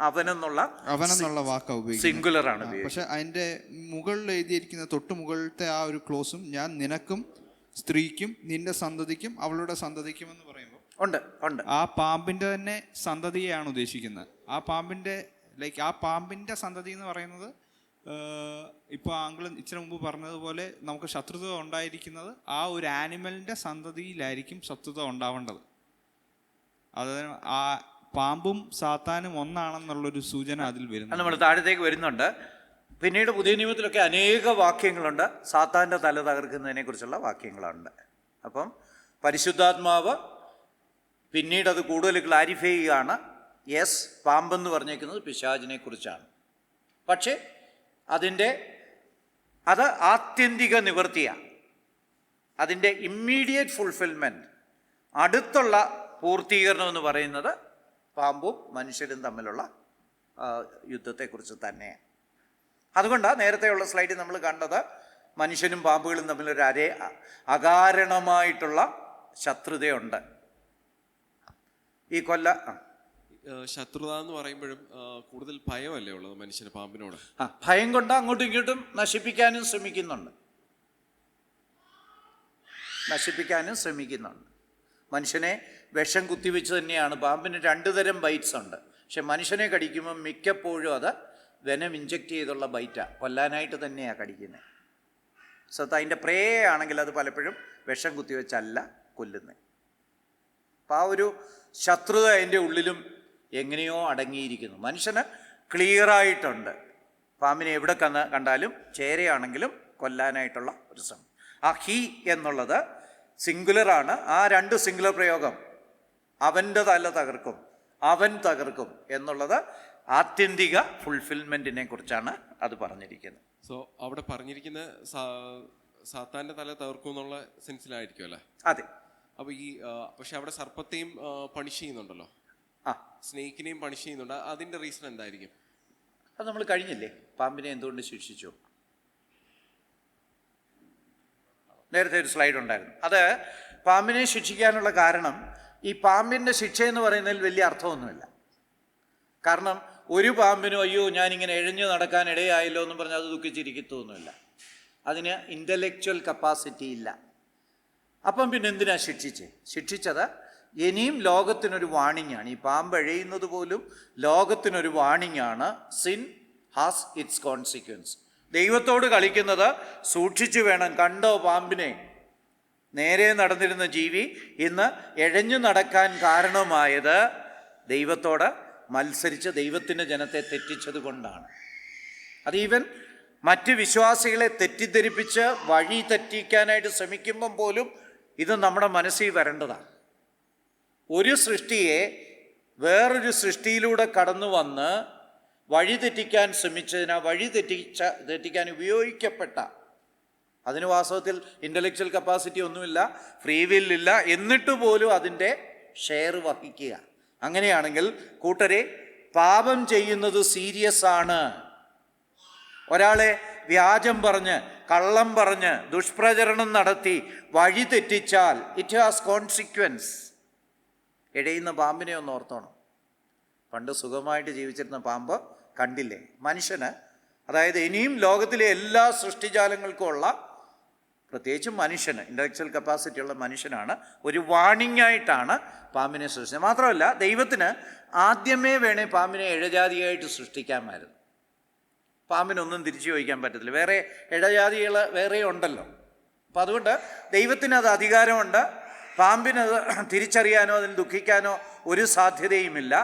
B: അവനെന്നുള്ള വാക്കാ ഉപയോഗിക്കുന്നത്. പക്ഷെ അതിൻ്റെ മുകളിൽ എഴുതിയിരിക്കുന്ന തൊട്ട് മുകളിലത്തെ ആ ഒരു ക്ലോസും, ഞാൻ നിനക്കും സ്ത്രീക്കും നിന്റെ സന്തതിക്കും അവളുടെ സന്തതിക്കും എന്ന് പറയുമ്പോൾ
A: ഉണ്ട്.
B: ആ പാമ്പിന്റെ തന്നെ സന്തതിയെയാണ് ഉദ്ദേശിക്കുന്നത്. ആ പാമ്പിന്റെ സന്തതി എന്ന് പറയുന്നത് ഇപ്പോൾ ആംഗിൾ ഇച്ചിരി മുമ്പ് പറഞ്ഞതുപോലെ നമുക്ക് ശത്രുത ഉണ്ടായിരിക്കുന്നത് ആ ഒരു ആനിമലിന്റെ സന്തതിയിലായിരിക്കും ശത്രുത ഉണ്ടാവേണ്ടത്. അത് ആ പാമ്പും സാത്താനും ഒന്നാണെന്നുള്ളൊരു സൂചന അതിൽ വരുന്നു.
A: നമ്മൾ താഴത്തേക്ക് വരുന്നുണ്ട്. പിന്നീട് പുതിയ നിയമത്തിലൊക്കെ അനേക വാക്യങ്ങളുണ്ട് സാത്താൻ്റെ തല തകർക്കുന്നതിനെ കുറിച്ചുള്ള വാക്യങ്ങളുണ്ട്. അപ്പം പരിശുദ്ധാത്മാവ് പിന്നീട് അത് കൂടുതൽ ക്ലാരിഫൈ ചെയ്യുകയാണ്. യെസ്, പാമ്പെന്ന് പറഞ്ഞേക്കുന്നത് പിശാചിനെ കുറിച്ചാണ്. പക്ഷേ അത് ആത്യന്തിക നിവൃത്തിയാണ്. അതിൻ്റെ ഇമ്മീഡിയറ്റ് ഫുൾഫിൽമെൻറ്റ്, അടുത്തുള്ള പൂർത്തീകരണം എന്ന് പറയുന്നത് പാമ്പും മനുഷ്യരും തമ്മിലുള്ള യുദ്ധത്തെക്കുറിച്ച് തന്നെയാണ്. അതുകൊണ്ടാണ് നേരത്തെയുള്ള സ്ലൈഡിൽ നമ്മൾ കണ്ടത് മനുഷ്യനും പാമ്പുകളും തമ്മിലൊരു അകാരണമായിട്ടുള്ള ശത്രുതയുണ്ട്.
C: ശത്രുത എന്ന് പറയുമ്പോഴും കൂടുതൽ ഭയമല്ലേ ഉള്ളത് മനുഷ്യന് പാമ്പിനോട്?
A: ഭയം കൊണ്ട് അങ്ങോട്ടും ഇങ്ങോട്ടും നശിപ്പിക്കാനും ശ്രമിക്കുന്നുണ്ട്. മനുഷ്യനെ വിഷം കുത്തിവെച്ച് തന്നെയാണ്. പാമ്പിന് 2 തരം ബൈറ്റ്സ് ഉണ്ട്. പക്ഷെ മനുഷ്യനെ കടിക്കുമ്പോൾ മിക്കപ്പോഴും അത് വെനം ഇഞ്ചക്ട് ചെയ്തുള്ള ബൈറ്റാണ്, കൊല്ലാനായിട്ട് തന്നെയാണ് കടിക്കുന്നത്. അതിൻ്റെ പ്രേ ആണെങ്കിൽ അത് പലപ്പോഴും വിഷം കുത്തിവെച്ചല്ല കൊല്ലുന്നത്. അപ്പോൾ ആ ഒരു ശത്രുത അതിൻ്റെ ഉള്ളിലും എങ്ങനെയോ അടങ്ങിയിരിക്കുന്നു. മനുഷ്യന് ക്ലിയറായിട്ടുണ്ട്. പാമ്പിനെ എവിടെ കണ്ടാലും ചേരയാണെങ്കിലും കൊല്ലാനായിട്ടുള്ള ഒരു ശ്രമം. ആ ഹി എന്നുള്ളത് സിംഗുലറാണ്. ആ 2 സിംഗുലർ പ്രയോഗം, അവൻ്റെ തല തകർക്കും, അവൻ തകർക്കും എന്നുള്ളത് ആത്യന്തിക ഫുൾഫിൽമെൻറ്റിനെ കുറിച്ചാണ് അത് പറഞ്ഞിരിക്കുന്നത്.
C: സോ അവിടെ പറഞ്ഞിരിക്കുന്ന സാത്താൻ്റെ തല തകർക്കും എന്നുള്ള സെൻസിലായിരിക്കും അല്ലേ?
A: അതെ.
C: അപ്പോൾ പക്ഷെ അവിടെ സർപ്പത്തെയും പണിഷ് ചെയ്യുന്നുണ്ടല്ലോ, സ്നേക്കിനെയും പണിഷ് ചെയ്യുന്നുണ്ട്. അതിൻ്റെ റീസൺ എന്തായിരിക്കും?
A: അത് നമ്മൾ കഴിഞ്ഞില്ലേ? പാമ്പിനെ എന്തുകൊണ്ട് ശിക്ഷിച്ചു? നേരത്തെ ഒരു സ്ലൈഡ് ഉണ്ടായിരുന്നു. അത് പാമ്പിനെ ശിക്ഷിക്കാനുള്ള കാരണം, ഈ പാമ്പിൻ്റെ ശിക്ഷ എന്ന് പറയുന്നതിൽ വലിയ അർത്ഥമൊന്നുമില്ല. കാരണം ഒരു പാമ്പിനും അയ്യോ ഞാനിങ്ങനെ എഴഞ്ഞു നടക്കാൻ ഇടയായല്ലോ എന്നും പറഞ്ഞ് അത് ദുഃഖിച്ചിരിക്കത്തൊന്നുമില്ല. അതിന് ഇൻ്റലക്ച്വൽ കപ്പാസിറ്റി ഇല്ല. അപ്പം പിന്നെ എന്തിനാ ശിക്ഷിച്ചത്? ഇനിയും ലോകത്തിനൊരു വാണിംഗാണ്. ഈ പാമ്പ് എഴയുന്നത് പോലും ലോകത്തിനൊരു വാണിംഗാണ്. Sin has its consequence. ദൈവത്തോട് കളിക്കുന്നത് സൂക്ഷിച്ചു വേണം. കണ്ടോ പാമ്പിനെ? നേരെ നടന്നിരുന്ന ജീവി ഇന്ന് എഴഞ്ഞു നടക്കാൻ കാരണമായത് ദൈവത്തോട് മത്സരിച്ച് ദൈവത്തിൻ്റെ ജനത്തെ തെറ്റിച്ചത് കൊണ്ടാണ്. അത് ഈവൻ മറ്റ് വിശ്വാസികളെ തെറ്റിദ്ധരിപ്പിച്ച് വഴി തെറ്റിക്കാനായിട്ട് ശ്രമിക്കുമ്പം പോലും ഇത് നമ്മുടെ മനസ്സിൽ വരേണ്ടതാണ്. ഒരു സൃഷ്ടിയെ വേറൊരു സൃഷ്ടിയിലൂടെ കടന്നു വന്ന് വഴി തെറ്റിക്കാൻ ശ്രമിച്ചതിന്, വഴി തെറ്റിക്കാൻ ഉപയോഗിക്കപ്പെട്ട, അതിന് വാസ്തവത്തിൽ ഇൻ്റലക്ച്വൽ കപ്പാസിറ്റി ഒന്നുമില്ല, ഫ്രീ വില്ലില്ല, എന്നിട്ട് പോലും അതിൻ്റെ ഷെയർ വഹിക്കുക. അങ്ങനെയാണെങ്കിൽ കൂട്ടരെ, പാപം ചെയ്യുന്നത് സീരിയസ് ആണ്. ഒരാളെ വ്യാജം പറഞ്ഞ്, കള്ളം പറഞ്ഞ്, ദുഷ്പ്രചരണം നടത്തി വഴി തെറ്റിച്ചാൽ ഇറ്റ് ഹാസ് കോൺസിക്വൻസ്. ഇഴയുന്ന പാമ്പിനെ ഒന്ന് ഓർത്തോണം. പണ്ട് സുഖമായിട്ട് ജീവിച്ചിരുന്ന പാമ്പ് കണ്ടില്ലേ? മനുഷ്യന്, അതായത് ഇനിയും ലോകത്തിലെ എല്ലാ സൃഷ്ടിജാലങ്ങൾക്കുമുള്ള, പ്രത്യേകിച്ചും മനുഷ്യന്, ഇൻ്റലക്ച്വൽ കപ്പാസിറ്റി ഉള്ള മനുഷ്യനാണ് ഒരു വാണിംഗ് ആയിട്ടാണ് പാമ്പിനെ സൃഷ്ടിച്ചത്. മാത്രമല്ല, ദൈവത്തിന് ആദ്യമേ വേണേൽ പാമ്പിനെ ഇഴജാതിയായിട്ട് സൃഷ്ടിക്കാമായിരുന്നു. പാമ്പിനൊന്നും തിരിച്ചു ചോദിക്കാൻ പറ്റത്തില്ല, വേറെ ഇഴജാതികൾ വേറെ ഉണ്ടല്ലോ. അപ്പം അതുകൊണ്ട് ദൈവത്തിന് അത് അധികാരമുണ്ട്. പാമ്പിനത് തിരിച്ചറിയാനോ അതിന് ദുഃഖിക്കാനോ ഒരു സാധ്യതയുമില്ല.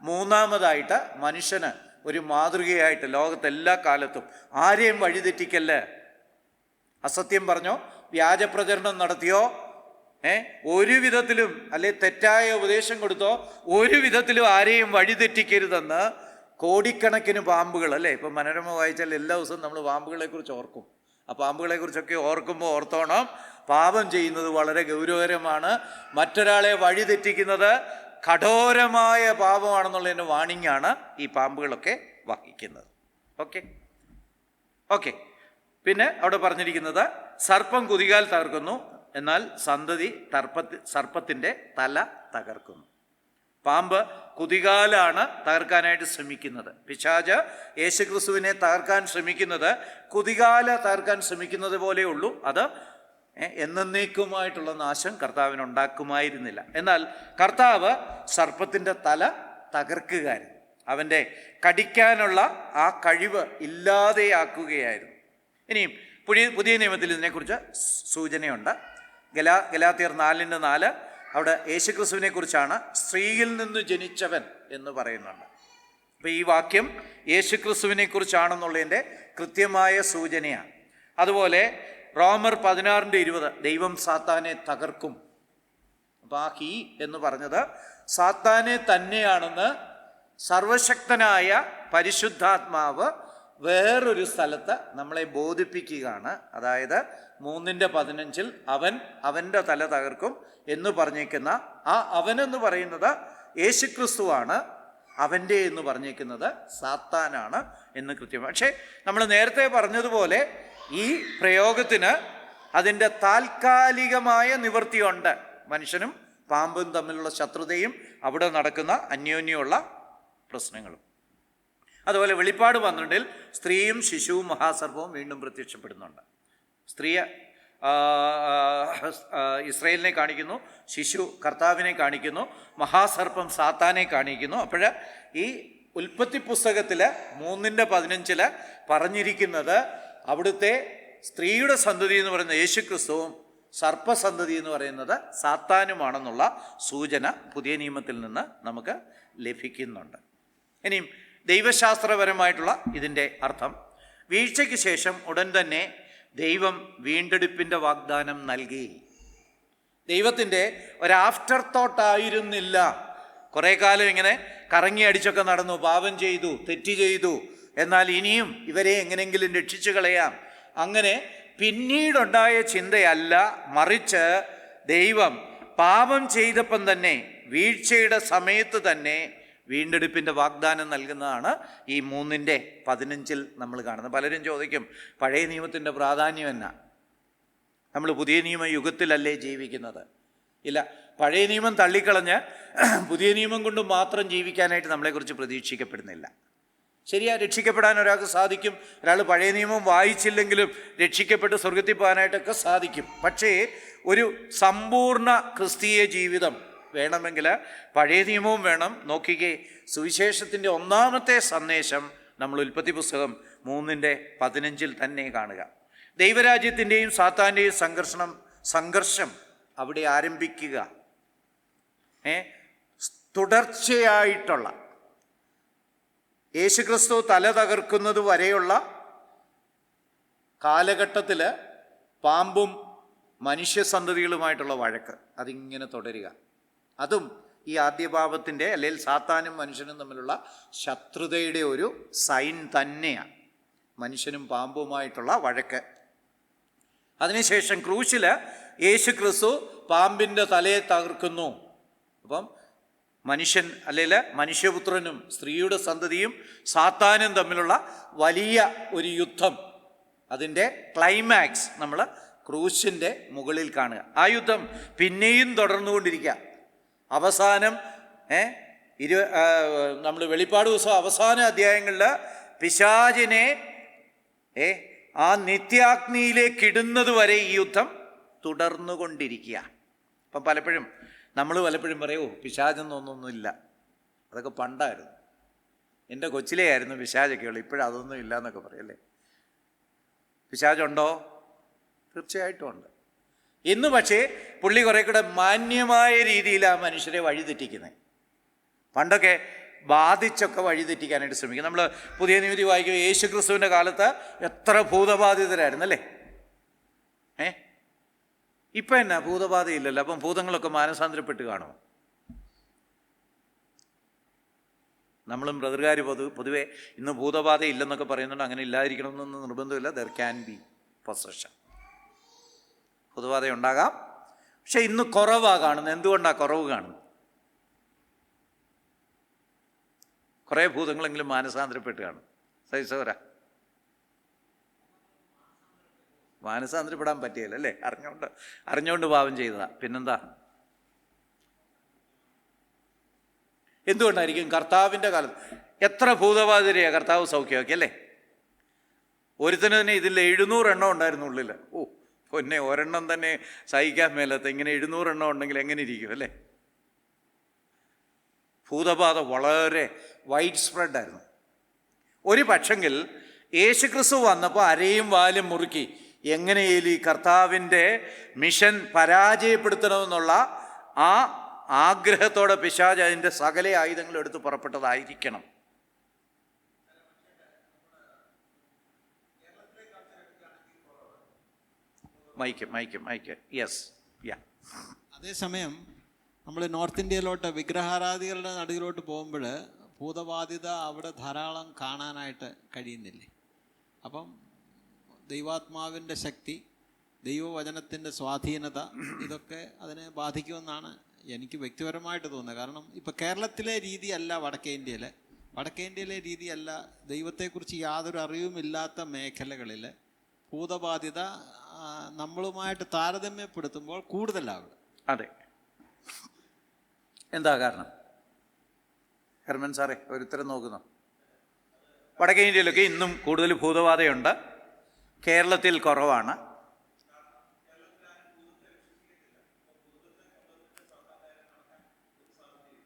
A: മൂന്നാമതായിട്ട് മനുഷ്യന് ഒരു മാതൃകയായിട്ട് ലോകത്തെല്ലാ കാലത്തും ആരെയും വഴിതെറ്റിക്കല്ല്, അസത്യം പറഞ്ഞോ, വ്യാജപ്രചരണം നടത്തിയോ, ഒരു വിധത്തിലും അല്ലെ തെറ്റായ ഉപദേശം കൊടുത്തോ, ഒരു വിധത്തിലും ആരെയും വഴിതെറ്റിക്കരുതെന്ന് കോടിക്കണക്കിന് പാമ്പുകൾ, അല്ലേ? ഇപ്പം മനോരമ വായിച്ചാൽ എല്ലാ ദിവസവും നമ്മൾ പാമ്പുകളെക്കുറിച്ച് ഓർക്കും. ആ പാമ്പുകളെക്കുറിച്ചൊക്കെ ഓർക്കുമ്പോൾ ഓർത്തോണം, പാപം ചെയ്യുന്നത് വളരെ ഗൗരവകരമാണ്. മറ്റൊരാളെ വഴിതെറ്റിക്കുന്നത് കഠോരമായ പാപമാണെന്നുള്ളതിൻ്റെ വാണിംഗാണ് ഈ പാമ്പുകളൊക്കെ വഹിക്കുന്നത്. ഓക്കെ. പിന്നെ അവിടെ പറഞ്ഞിരിക്കുന്നത്, സർപ്പം കുതികാൽ തകർക്കുന്നു, എന്നാൽ സന്തതി സർപ്പത്തിൻ്റെ തല തകർക്കുന്നു. പാമ്പ് കുതികാലാണ് തകർക്കാനായിട്ട് ശ്രമിക്കുന്നത്. പിശാച് യേശുക്രിസ്തുവിനെ തകർക്കാൻ ശ്രമിക്കുന്നത് കുതികാല തകർക്കാൻ ശ്രമിക്കുന്നത് പോലെയുള്ളൂ. അത് എന്നേക്കുമായിട്ടുള്ള നാശം കർത്താവിനുണ്ടാക്കുമായിരുന്നില്ല. എന്നാൽ കർത്താവ് സർപ്പത്തിൻ്റെ തല തകർക്കുകയായിരുന്നു. അവൻ്റെ കടിക്കാനുള്ള ആ കഴിവ് ഇല്ലാതെയാക്കുകയായിരുന്നു. ഇനിയും പുതിയ നിയമത്തിൽ ഇതിനെക്കുറിച്ച് സൂചനയുണ്ട്. ഗലാത്യർ 4:4 അവിടെ യേശുക്രിസ്തുവിനെ കുറിച്ചാണ് സ്ത്രീയിൽ നിന്ന് ജനിച്ചവൻ എന്ന് പറയുന്നുണ്ട്. അപ്പോൾ ഈ വാക്യം യേശുക്രിസ്തുവിനെ കുറിച്ചാണെന്നുള്ളതിൻ്റെ കൃത്യമായ സൂചനയാണ്. അതുപോലെ റോമർ 16:20 ദൈവം സാത്താനെ തകർക്കും. അപ്പോൾ ആ ഹീ എന്ന് പറഞ്ഞത് സാത്താനെ തന്നെയാണെന്ന് സർവശക്തനായ പരിശുദ്ധാത്മാവ് വേറൊരു സ്ഥലത്ത് നമ്മളെ ബോധിപ്പിക്കുകയാണ്. അതായത് 3:15 അവൻ്റെ തല തകർക്കും എന്ന് പറഞ്ഞേക്കുന്ന ആ അവനെന്ന് പറയുന്നത് യേശുക്രിസ്തുവാണ്, അവൻ്റെ എന്ന് പറഞ്ഞേക്കുന്നത് സാത്താനാണ് എന്ന് കൃത്യം. പക്ഷേ നമ്മൾ നേരത്തെ പറഞ്ഞതുപോലെ ഈ പ്രയോഗത്തിന് അതിൻ്റെ താൽക്കാലികമായ നിവൃത്തിയുണ്ട്. മനുഷ്യനും പാമ്പും തമ്മിലുള്ള ശത്രുതയും അവിടെ നടക്കുന്ന അന്യോന്യമുള്ള പ്രശ്നങ്ങളും. അതുപോലെ വെളിപ്പാട് 12 സ്ത്രീയും ശിശുവും മഹാസർപ്പവും വീണ്ടും പ്രത്യക്ഷപ്പെടുന്നുണ്ട്. സ്ത്രീയെ ഇസ്രായേലിനെ കാണിക്കുന്നു, ശിശു കർത്താവിനെ കാണിക്കുന്നു, മഹാസർപ്പം സാത്താനെ കാണിക്കുന്നു. അപ്പോൾ ഈ ഉൽപ്പത്തി പുസ്തകത്തിൽ 3:15 പറഞ്ഞിരിക്കുന്നത് അവിടുത്തെ സ്ത്രീയുടെ സന്തതി എന്ന് പറയുന്നത് യേശുക്രിസ്തുവും സർപ്പസന്തതി എന്ന് പറയുന്നത് സാത്താനുമാണെന്നുള്ള സൂചന പുതിയ നിയമത്തിൽ നിന്ന് നമുക്ക് ലഭിക്കുന്നുണ്ട്. ഇനിയും ദൈവശാസ്ത്രപരമായിട്ടുള്ള ഇതിൻ്റെ അർത്ഥം, വീഴ്ചയ്ക്ക് ശേഷം ഉടൻ തന്നെ ദൈവം വീണ്ടെടുപ്പിൻ്റെ വാഗ്ദാനം നൽകി. ദൈവത്തിൻ്റെ ഒരാഫ്റ്റർ തോട്ടായിരുന്നില്ല. കുറേ കാലം ഇങ്ങനെ കറങ്ങി അടിച്ചൊക്കെ നടന്നു, പാപം ചെയ്തു, തെറ്റ് ചെയ്തു, എന്നാൽ ഇനിയും ഇവരെ എങ്ങനെയെങ്കിലും രക്ഷിച്ചു കളയാം, അങ്ങനെ പിന്നീടുണ്ടായ ചിന്തയല്ല, മറിച്ച് ദൈവം പാപം ചെയ്തപ്പം തന്നെ വീഴ്ചയുടെ സമയത്ത് തന്നെ വീണ്ടെടുപ്പിൻ്റെ വാഗ്ദാനം നൽകുന്നതാണ് ഈ 3:15 നമ്മൾ കാണുന്നത്. പലരും ചോദിക്കും, പഴയ നിയമത്തിൻ്റെ പ്രാധാന്യം എന്നാ? നമ്മൾ പുതിയ നിയമ യുഗത്തിലല്ലേ ജീവിക്കുന്നത്? ഇല്ല, പഴയ നിയമം തള്ളിക്കളഞ്ഞ് പുതിയ നിയമം കൊണ്ട് മാത്രം ജീവിക്കാനായിട്ട് നമ്മളെക്കുറിച്ച് പ്രതീക്ഷിക്കപ്പെടുന്നില്ല. ശരിയാ, രക്ഷിക്കപ്പെടാൻ ഒരാൾക്ക് സാധിക്കും. ഒരാൾ പഴയ നിയമം വായിച്ചില്ലെങ്കിലും രക്ഷിക്കപ്പെട്ട് സ്വർഗത്തിൽ പോകാനായിട്ടൊക്കെ സാധിക്കും. പക്ഷേ ഒരു സമ്പൂർണ്ണ ക്രിസ്തീയ ജീവിതം വേണമെങ്കിൽ പഴയ നിയമവും വേണം. നോക്കിക്കേ, സുവിശേഷത്തിൻ്റെ ഒന്നാമത്തെ സന്ദേശം നമ്മൾ ഉൽപ്പത്തി പുസ്തകം 3:15 തന്നെ കാണുക. ദൈവരാജ്യത്തിൻ്റെയും സാത്താൻ്റെയും സംഘർഷം അവിടെ ആരംഭിക്കുക. തുടർച്ചയായിട്ടുള്ള യേശുക്രിസ്തു തല തകർക്കുന്നത് വരെയുള്ള കാലഘട്ടത്തിൽ പാമ്പും മനുഷ്യസന്തതികളുമായിട്ടുള്ള വഴക്ക് അതിങ്ങനെ തുടരുക. അതും ഈ ആദ്യഭാവത്തിൻ്റെ അല്ലെങ്കിൽ സാത്താനും മനുഷ്യനും തമ്മിലുള്ള ശത്രുതയുടെ ഒരു സൈൻ തന്നെയാണ്, മനുഷ്യനും പാമ്പുമായിട്ടുള്ള വഴക്ക്. അതിനുശേഷം ക്രൂശിൽ യേശുക്രിസ്തു പാമ്പിൻ്റെ തലയെ തകർക്കുന്നു. അപ്പം മനുഷ്യൻ അല്ലെങ്കിൽ മനുഷ്യപുത്രനും സ്ത്രീയുടെ സന്തതിയും സാത്താനും തമ്മിലുള്ള വലിയ ഒരു യുദ്ധം, അതിൻ്റെ ക്ലൈമാക്സ് നമ്മൾ ക്രൂശിൻ്റെ മുകളിൽ കാണുക. ആ യുദ്ധം പിന്നെയും തുടർന്നുകൊണ്ടിരിക്കുക. അവസാനം നമ്മൾ വെളിപ്പാട് ദിവസം അവസാന അധ്യായങ്ങളിൽ പിശാചിനെ ആ നിത്യാഗ്നിയിലേക്ക് ഇടുന്നത് വരെ ഈ യുദ്ധം തുടർന്നുകൊണ്ടിരിക്കുക. അപ്പം നമ്മൾ പലപ്പോഴും പറയൂ, പിശാചെന്നൊന്നൊന്നുമില്ല, അതൊക്കെ പണ്ടായിരുന്നു, എൻ്റെ കൊച്ചിലേ ആയിരുന്നു പിശാചൊക്കെ ഉള്ളു, ഇപ്പോഴതൊന്നും ഇല്ല എന്നൊക്കെ പറയല്ലേ. പിശാചുണ്ടോ? തീർച്ചയായിട്ടും ഉണ്ട്. ഇന്ന് പക്ഷേ പുള്ളി കുറേ കൂടെ മാന്യമായ രീതിയിലാണ് മനുഷ്യരെ വഴിതെറ്റിക്കുന്നത്. പണ്ടൊക്കെ ബാധിച്ചൊക്കെ വഴിതെറ്റിക്കാനായിട്ട് ശ്രമിക്കും. നമ്മൾ പുതിയ നിയമത്തിൽ വായിക്കും, യേശു ക്രിസ്തുവിൻ്റെ കാലത്ത് എത്ര ഭൂതബാധിതരായിരുന്നു അല്ലേ? ഇപ്പം എന്നാ ഭൂതബാധയില്ലല്ലോ. അപ്പം ഭൂതങ്ങളൊക്കെ മാനസാന്തരപ്പെട്ട് കാണുമോ? നമ്മളും ബ്രദറുകാർ പൊതുവേ ഇന്ന് ഭൂതബാധ ഇല്ലെന്നൊക്കെ പറയുന്നുണ്ട്. അങ്ങനെ ഇല്ലാതിരിക്കണമെന്നൊന്നും നിർബന്ധമില്ല. ദർ ക്യാൻ ബി പൊസഷൻ, ഭൂതബാധ ഉണ്ടാകാം. പക്ഷെ ഇന്ന് കുറവാണ് കാണുന്നത്. എന്തുകൊണ്ടാണ് കുറവ് കാണുന്നത്? കുറേ ഭൂതങ്ങളെങ്കിലും മാനസാന്തരപ്പെട്ട് കാണും. സൈസോരാ മാനസാന്തരപ്പെടാൻ പറ്റിയല്ല അല്ലേ? അറിഞ്ഞുകൊണ്ട് പാപം ചെയ്തതാ. പിന്നെന്താ? എന്തുകൊണ്ടായിരിക്കും? കർത്താവിൻ്റെ കാലത്ത് എത്ര ഭൂതബാധിതരെയാണ് കർത്താവ് സൗഖ്യമാക്കി അല്ലേ? ഒരുത്തിന് തന്നെ ഇതിൽ 700 എണ്ണം ഉണ്ടായിരുന്നു ഉള്ളിൽ. പൊന്നെ, ഒരെണ്ണം തന്നെ സഹിക്കാൻ മേലാത്ത ഇങ്ങനെ 700 എണ്ണം ഉണ്ടെങ്കിൽ എങ്ങനെ ഇരിക്കും അല്ലേ? ഭൂതബാധ വളരെ വൈഡ് സ്പ്രെഡായിരുന്നു. ഒരു പക്ഷെങ്കിൽ യേശുക്രിസ്തു വന്നപ്പോൾ അരയും വാലും മുറുക്കി എങ്ങനെയും ഈ കർത്താവിൻ്റെ മിഷൻ പരാജയപ്പെടുത്തണമെന്നുള്ള ആ ആഗ്രഹത്തോടെ പിശാച് അതിൻ്റെ സകല ആയുധങ്ങൾ എടുത്ത് പുറപ്പെട്ടതായിരിക്കണം. മൈക്ക് യെസ് യാ.
D: അതേസമയം നമ്മൾ നോർത്ത് ഇന്ത്യയിലോട്ട് വിഗ്രഹാരാധികളുടെ നടുവിലോട്ട് പോകുമ്പോൾ ഭൂതബാധിത അവിടെ ധാരാളം കാണാനായിട്ട് കഴിയുന്നില്ലേ? അപ്പം ദൈവാത്മാവിൻ്റെ ശക്തി, ദൈവവചനത്തിൻ്റെ സ്വാധീനത, ഇതൊക്കെ അതിനെ ബാധിക്കുമെന്നാണ് എനിക്ക് വ്യക്തിപരമായിട്ട് തോന്നുന്നത്. കാരണം ഇപ്പോൾ കേരളത്തിലെ രീതിയല്ല വടക്കേ ഇന്ത്യയിലെ രീതിയല്ല. ദൈവത്തെക്കുറിച്ച് യാതൊരു അറിവുമില്ലാത്ത മേഖലകളിൽ ഭൂതബാധിത നമ്മളുമായിട്ട് താരതമ്യപ്പെടുത്തുമ്പോൾ കൂടുതലാവുക.
A: അതെ, എന്താ കാരണം? ഹെർമൻ സാറേ ഒരുത്തരം നോക്കുന്നു. വടക്കേ ഇന്ത്യയിലൊക്കെ ഇന്നും കൂടുതൽ ഭൂതബാധയുണ്ട്, കേരളത്തിൽ കുറവാണ്.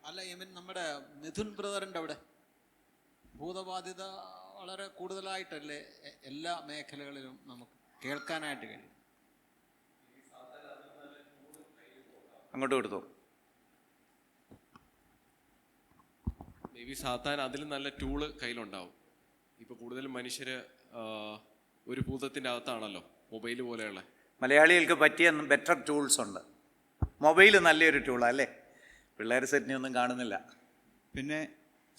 D: അല്ല, നമ്മുടെ മിഥുൻ ബ്രദറിൻ്റെ അവിടെ ഭൂതബാധിത വളരെ കൂടുതലായിട്ടല്ലേ എല്ലാ മേഖലകളിലും നമുക്ക് കേൾക്കാനായിട്ട് കഴിയും?
A: അങ്ങോട്ട് കൊടുത്തു.
C: മേ ബി സാത്താൻ അതിലും നല്ല ടൂള് കയ്യിലുണ്ടാവും. ഇപ്പോൾ കൂടുതലും മനുഷ്യർ ഒരു ഭൂതത്തിൻ്റെ അകത്താണല്ലോ, മൊബൈൽ പോലെയുള്ള.
A: മലയാളികൾക്ക് പറ്റിയ ബെറ്റർ ടൂൾസ് ഉണ്ട്. മൊബൈൽ നല്ലൊരു ടൂളാണ് അല്ലേ? പിള്ളേർ സെറ്റിനൊന്നും കാണുന്നില്ല.
B: പിന്നെ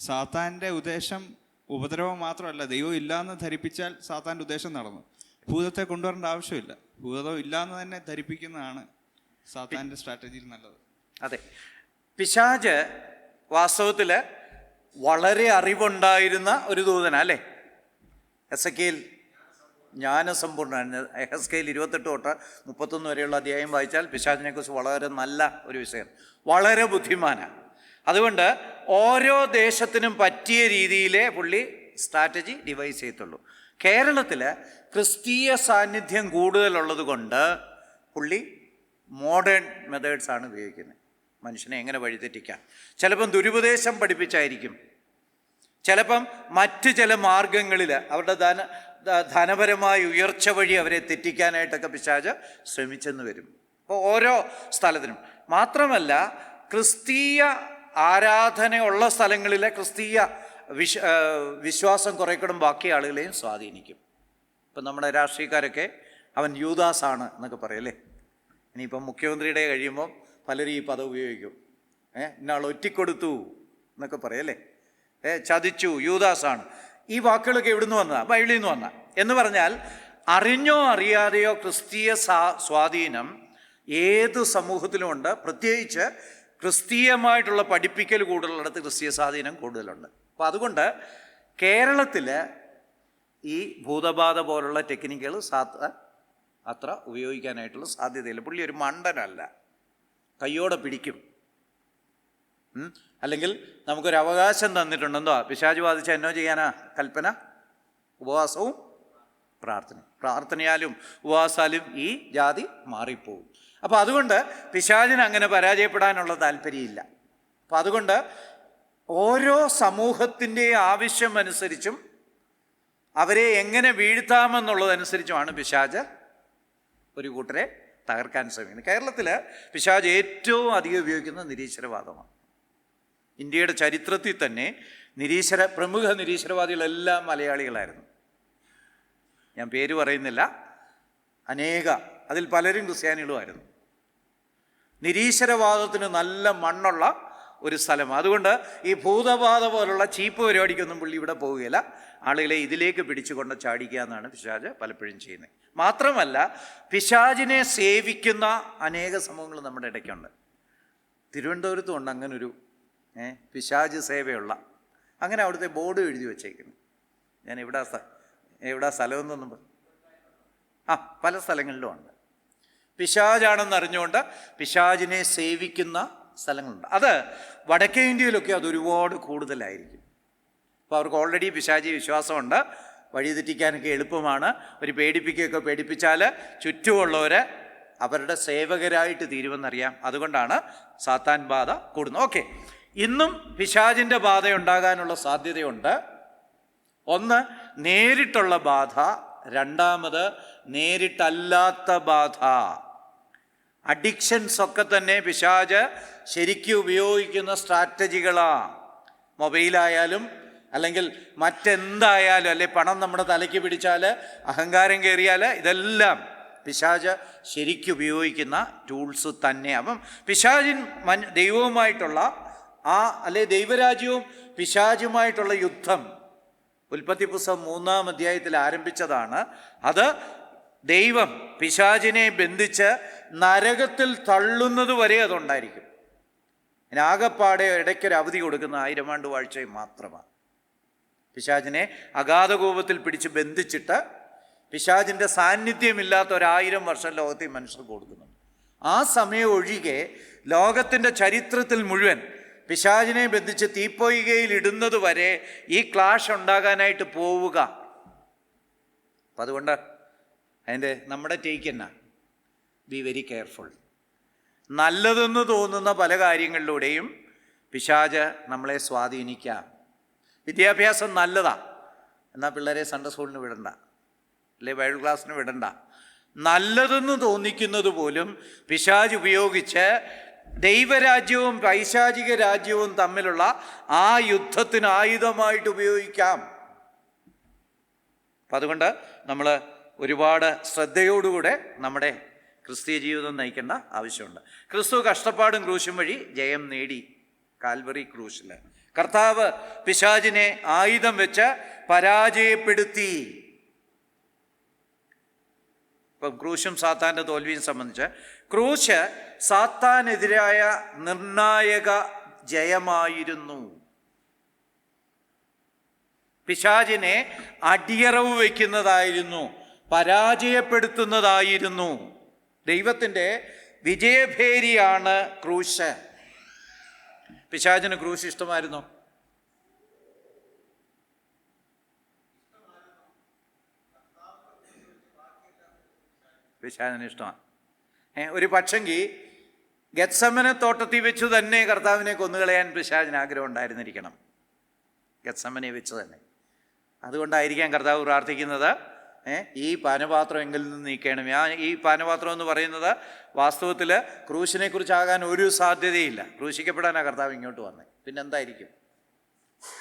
B: സാത്താൻ്റെ ഉദ്ദേശം ഉപദ്രവം മാത്രമല്ല, ദൈവം ഇല്ലയെന്ന് ധരിപ്പിച്ചാൽ സാത്താൻ്റെ ഉദ്ദേശം നടന്നു. ഭൂതത്തെ കൊണ്ടുവരേണ്ട ആവശ്യമില്ല, ഭൂതം ഇല്ലയെന്ന് തന്നെ ധരിപ്പിക്കുന്നതാണ് സാത്താൻ്റെ സ്ട്രാറ്റജിയിൽ നല്ലത്.
A: അതെ, പിശാച് വാസ്തവത്തിൽ വളരെ അറിവുണ്ടായിരുന്ന ഒരു ദൂതനാ അല്ലേ? എസെക്കിയേൽ ജ്ഞാനസമ്പൂർണ്ണ. എഹെസ്കേൽ 28 തൊട്ട് 31 വരെയുള്ള അധ്യായം വായിച്ചാൽ പിശാചിനെക്കുറിച്ച് വളരെ നല്ല ഒരു വിഷയം. വളരെ ബുദ്ധിമാനാണ്. അതുകൊണ്ട് ഓരോ ദേശത്തിനും പറ്റിയ രീതിയിലേ പുള്ളി സ്ട്രാറ്റജി ഡിവൈസ് ചെയ്യത്തുള്ളൂ. കേരളത്തിൽ ക്രിസ്തീയ സാന്നിധ്യം കൂടുതലുള്ളത് കൊണ്ട് പുള്ളി മോഡേൺ മെത്തേഡ്സാണ് ഉപയോഗിക്കുന്നത്. മനുഷ്യനെ എങ്ങനെ വഴിതെറ്റിക്കാം. ചിലപ്പം ദുരുപദേശം പഠിപ്പിച്ചായിരിക്കും, ചിലപ്പം മറ്റ് ചില മാർഗങ്ങളിൽ അവരുടെ ധനപരമായ ഉയർച്ച വഴി അവരെ തെറ്റിക്കാനായിട്ടൊക്കെ പിശാച് ശ്രമിച്ചെന്ന് വരും. അപ്പോൾ ഓരോ സ്ഥലത്തിനും മാത്രമല്ല, ക്രിസ്തീയ ആരാധനയുള്ള സ്ഥലങ്ങളിലെ ക്രിസ്തീയ വിശ്വാസം കുറേക്കൂടും ബാക്കി ആളുകളെയും സ്വാധീനിക്കും. ഇപ്പം നമ്മുടെ രാഷ്ട്രീയക്കാരൊക്കെ അവൻ യൂദാസാണ് എന്നൊക്കെ പറയല്ലേ. ഇനിയിപ്പം മുഖ്യമന്ത്രിയുടെ കഴിയുമ്പോൾ പലരും ഈ പദം ഉപയോഗിക്കും. ഇന്നാൾ ഒറ്റിക്കൊടുത്തു എന്നൊക്കെ പറയല്ലേ, ചതിച്ചു, യൂദാസാണ്. ഈ വാക്കുകളൊക്കെ എവിടുന്ന് വന്നതാ? ബൈബിളിൽ നിന്ന് വന്ന. എന്ന് പറഞ്ഞാൽ അറിഞ്ഞോ അറിയാതെയോ ക്രിസ്തീയ സ്വാധീനം ഏത് സമൂഹത്തിലും ഉണ്ട്. പ്രത്യേകിച്ച് ക്രിസ്തീയമായിട്ടുള്ള പഠിപ്പിക്കൽ കൂടുതലുള്ളിടത്ത് ക്രിസ്തീയ സ്വാധീനം കൂടുതലുണ്ട്. അപ്പോൾ അതുകൊണ്ട് കേരളത്തിൽ ഈ ഭൂതബാധ പോലുള്ള ടെക്നിക്കുകൾ അത്ര ഉപയോഗിക്കാനായിട്ടുള്ള സാധ്യതയില്ല. പുള്ളി ഒരു മണ്ടനല്ല, കയ്യോടെ പിടിക്കും. അല്ലെങ്കിൽ നമുക്കൊരു അവകാശം തന്നിട്ടുണ്ടെന്തോ, പിശാച് ബാധിച്ച എന്നോ ചെയ്യാനാ കൽപ്പന? ഉപവാസവും പ്രാർത്ഥനയാലും ഉപവാസാലും ഈ ജാതി മാറിപ്പോവും. അപ്പോൾ അതുകൊണ്ട് പിശാചിന് അങ്ങനെ പരാജയപ്പെടാനുള്ള താല്പര്യമില്ല. അപ്പോൾ അതുകൊണ്ട് ഓരോ സമൂഹത്തിൻ്റെ ആവശ്യം അനുസരിച്ചും അവരെ എങ്ങനെ വീഴ്ത്താമെന്നുള്ളതനുസരിച്ചുമാണ് പിശാച് ഒരു കൂട്ടരെ തകർക്കാൻ ശ്രമിക്കുന്നത്. കേരളത്തിൽ പിശാച് ഏറ്റവും അധികം ഉപയോഗിക്കുന്നത് നിരീശ്വരവാദമാണ്. ഇന്ത്യയുടെ ചരിത്രത്തിൽ തന്നെ പ്രമുഖ നിരീശ്വരവാദികളെല്ലാം മലയാളികളായിരുന്നു. ഞാൻ പേര് പറയുന്നില്ല, അതിൽ പലരും ക്രിസ്ത്യാനികളുമായിരുന്നു. നിരീശ്വരവാദത്തിന് നല്ല മണ്ണുള്ള ഒരു സ്ഥലം. അതുകൊണ്ട് ഈ ഭൂതബാധ പോലുള്ള ചീപ്പ് പരിപാടിക്കൊന്നും പുള്ളി ഇവിടെ പോവുകയില്ല. ആളുകളെ ഇതിലേക്ക് പിടിച്ചുകൊണ്ട് ചാടിക്കുക എന്നാണ് പിശാച് പലപ്പോഴും ചെയ്യുന്നത്. മാത്രമല്ല, പിശാചിനെ സേവിക്കുന്ന അനേക സമൂഹങ്ങൾ നമ്മുടെ ഇടയ്ക്കുണ്ട്. തിരുവനന്തപുരത്തും ഉണ്ട് അങ്ങനൊരു പിശാച് സേവയുള്ള, അങ്ങനെ അവിടുത്തെ ബോർഡ് എഴുതി വച്ചേക്കുന്നു. ഞാൻ എവിടാ സ്ഥലമെന്നൊന്നും പല സ്ഥലങ്ങളിലും ഉണ്ട്. പിശാചാണെന്ന് അറിഞ്ഞുകൊണ്ട് പിശാചിനെ സേവിക്കുന്ന സ്ഥലങ്ങളുണ്ട്. അത് വടക്കേ ഇന്ത്യയിലൊക്കെ അതൊരുപാട് കൂടുതലായിരിക്കും. അപ്പോൾ അവർക്ക് ഓൾറെഡി പിശാചി വിശ്വാസമുണ്ട്, വഴിതെറ്റിക്കാനൊക്കെ എളുപ്പമാണ്. ഒരു പേടിപ്പിച്ചാൽ ചുറ്റുമുള്ളവർ അവരുടെ സേവകരായിട്ട് തീരുമെന്നറിയാം. അതുകൊണ്ടാണ് സാത്താൻ ബാധ കൂടുന്നത്. ഓക്കെ, ഇന്നും പിശാചിൻ്റെ ബാധ ഉണ്ടാകാനുള്ള സാധ്യതയുണ്ട്. ഒന്ന് നേരിട്ടുള്ള ബാധ, രണ്ടാമത് നേരിട്ടല്ലാത്ത ബാധ. അഡിക്ഷൻസ് ഒക്കെ തന്നെ പിശാച് ശരിക്കും ഉപയോഗിക്കുന്ന സ്ട്രാറ്റജികളാണ്. മൊബൈലായാലും അല്ലെങ്കിൽ മറ്റെന്തായാലും, അല്ലെ പണം നമ്മുടെ തലയ്ക്ക് പിടിച്ചാൽ, അഹങ്കാരം കയറിയാൽ, ഇതെല്ലാം പിശാച് ശരിക്കും ഉപയോഗിക്കുന്ന ടൂൾസ് തന്നെ. അപ്പം പിശാചിൻ ദൈവവുമായിട്ടുള്ള അല്ലെ ദൈവരാജ്യവും പിശാചുമായിട്ടുള്ള യുദ്ധം ഉൽപ്പത്തി പുസ്തകം 3-ാം അധ്യായത്തിൽ ആരംഭിച്ചതാണ്. അത് ദൈവം പിശാചിനെ ബന്ധിച്ച് നരകത്തിൽ തള്ളുന്നത് വരെ അതുണ്ടായിരിക്കും. ആകപ്പാടെ ഇടയ്ക്കൊരു അവധി കൊടുക്കുന്ന 1000 ആണ്ട് വാഴ്ചയും മാത്രമാണ്. പിശാചിനെ അഗാധകോപത്തിൽ പിടിച്ച് ബന്ധിച്ചിട്ട് പിശാചിൻ്റെ സാന്നിധ്യമില്ലാത്ത 1000 വർഷം ലോകത്തിൽ മനുഷ്യർ കൊടുക്കുന്നുണ്ട്. ആ സമയം ഒഴികെ ലോകത്തിൻ്റെ ചരിത്രത്തിൽ മുഴുവൻ പിശാചിനെ ബന്ധിച്ച് തീപ്പൊയ്കയിൽ ഇടുന്നത് വരെ ഈ ക്ലാഷ് ഉണ്ടാകാനായിട്ട് പോവുക. അപ്പം അതുകൊണ്ട് നമ്മുടെ ടേക്ക് എന്നാ, ബി വെരി കെയർഫുൾ. നല്ലതെന്ന് തോന്നുന്ന പല കാര്യങ്ങളിലൂടെയും പിശാച് നമ്മളെ സ്വാധീനിക്കാം. വിദ്യാഭ്യാസം നല്ലതാ, എന്നാൽ പിള്ളേരെ സൺഡേ സ്കൂളിന് വിടണ്ട, അല്ലെ ബൈബിൾ ക്ലാസ്സിന് വിടണ്ട. നല്ലതെന്ന് തോന്നിക്കുന്നത് പോലും പിശാച് ഉപയോഗിച്ച് ദൈവരാജ്യവും പൈശാചിക രാജ്യവും തമ്മിലുള്ള ആ യുദ്ധത്തിന് ആയുധമായിട്ട് ഉപയോഗിക്കാം. അപ്പം അതുകൊണ്ട് നമ്മൾ ഒരുപാട് ശ്രദ്ധയോടുകൂടെ നമ്മുടെ ക്രിസ്തീയ ജീവിതം നയിക്കേണ്ട ആവശ്യമുണ്ട്. ക്രിസ്തു കഷ്ടപ്പാടും ക്രൂശും വഴി ജയം നേടി. കാൽവറി ക്രൂശിൽ കർത്താവ് പിശാചിനെ ആയുധം വെച്ച് പരാജയപ്പെടുത്തി. ഇപ്പം ക്രൂശും സാത്താൻ്റെ തോൽവിയും സംബന്ധിച്ച്, ക്രൂശ് സാത്താനെതിരായ നിർണായക ജയമായിരുന്നു. പിശാചിനെ അടിയറവ് വയ്ക്കുന്നതായിരുന്നു, പരാജയപ്പെടുത്തുന്നതായിരുന്നു. ദൈവത്തിൻ്റെ വിജയഭേരിയാണ് ക്രൂശ്. പിശാചിന് ക്രൂശ് ഇഷ്ടമായിരുന്നോ? പിശാചിന് ഇഷ്ടമാണ്. ഒരു പക്ഷെങ്കിൽ ഗെത്സമനെ തോട്ടത്തിൽ വെച്ച് തന്നെ കർത്താവിനെ കൊന്നുകളയാൻ പിശാചിന് ആഗ്രഹം ഉണ്ടായിരുന്നിരിക്കണം. ഗെത്സമനെ വെച്ച് തന്നെ. അതുകൊണ്ടായിരിക്കാം കർത്താവ് പ്രാർത്ഥിക്കുന്നത്, ഈ പാനപാത്രം എങ്കിൽ നിന്ന് നീക്കണം. ഈ പാനപാത്രം എന്ന് പറയുന്നത് വാസ്തവത്തിൽ ക്രൂശിനെ കുറിച്ചാകാൻ ഒരു സാധ്യതയില്ല. ക്രൂശിക്കപ്പെടാനാണ് കർത്താവ് ഇങ്ങോട്ട് വന്നത്. പിന്നെന്തായിരിക്കും?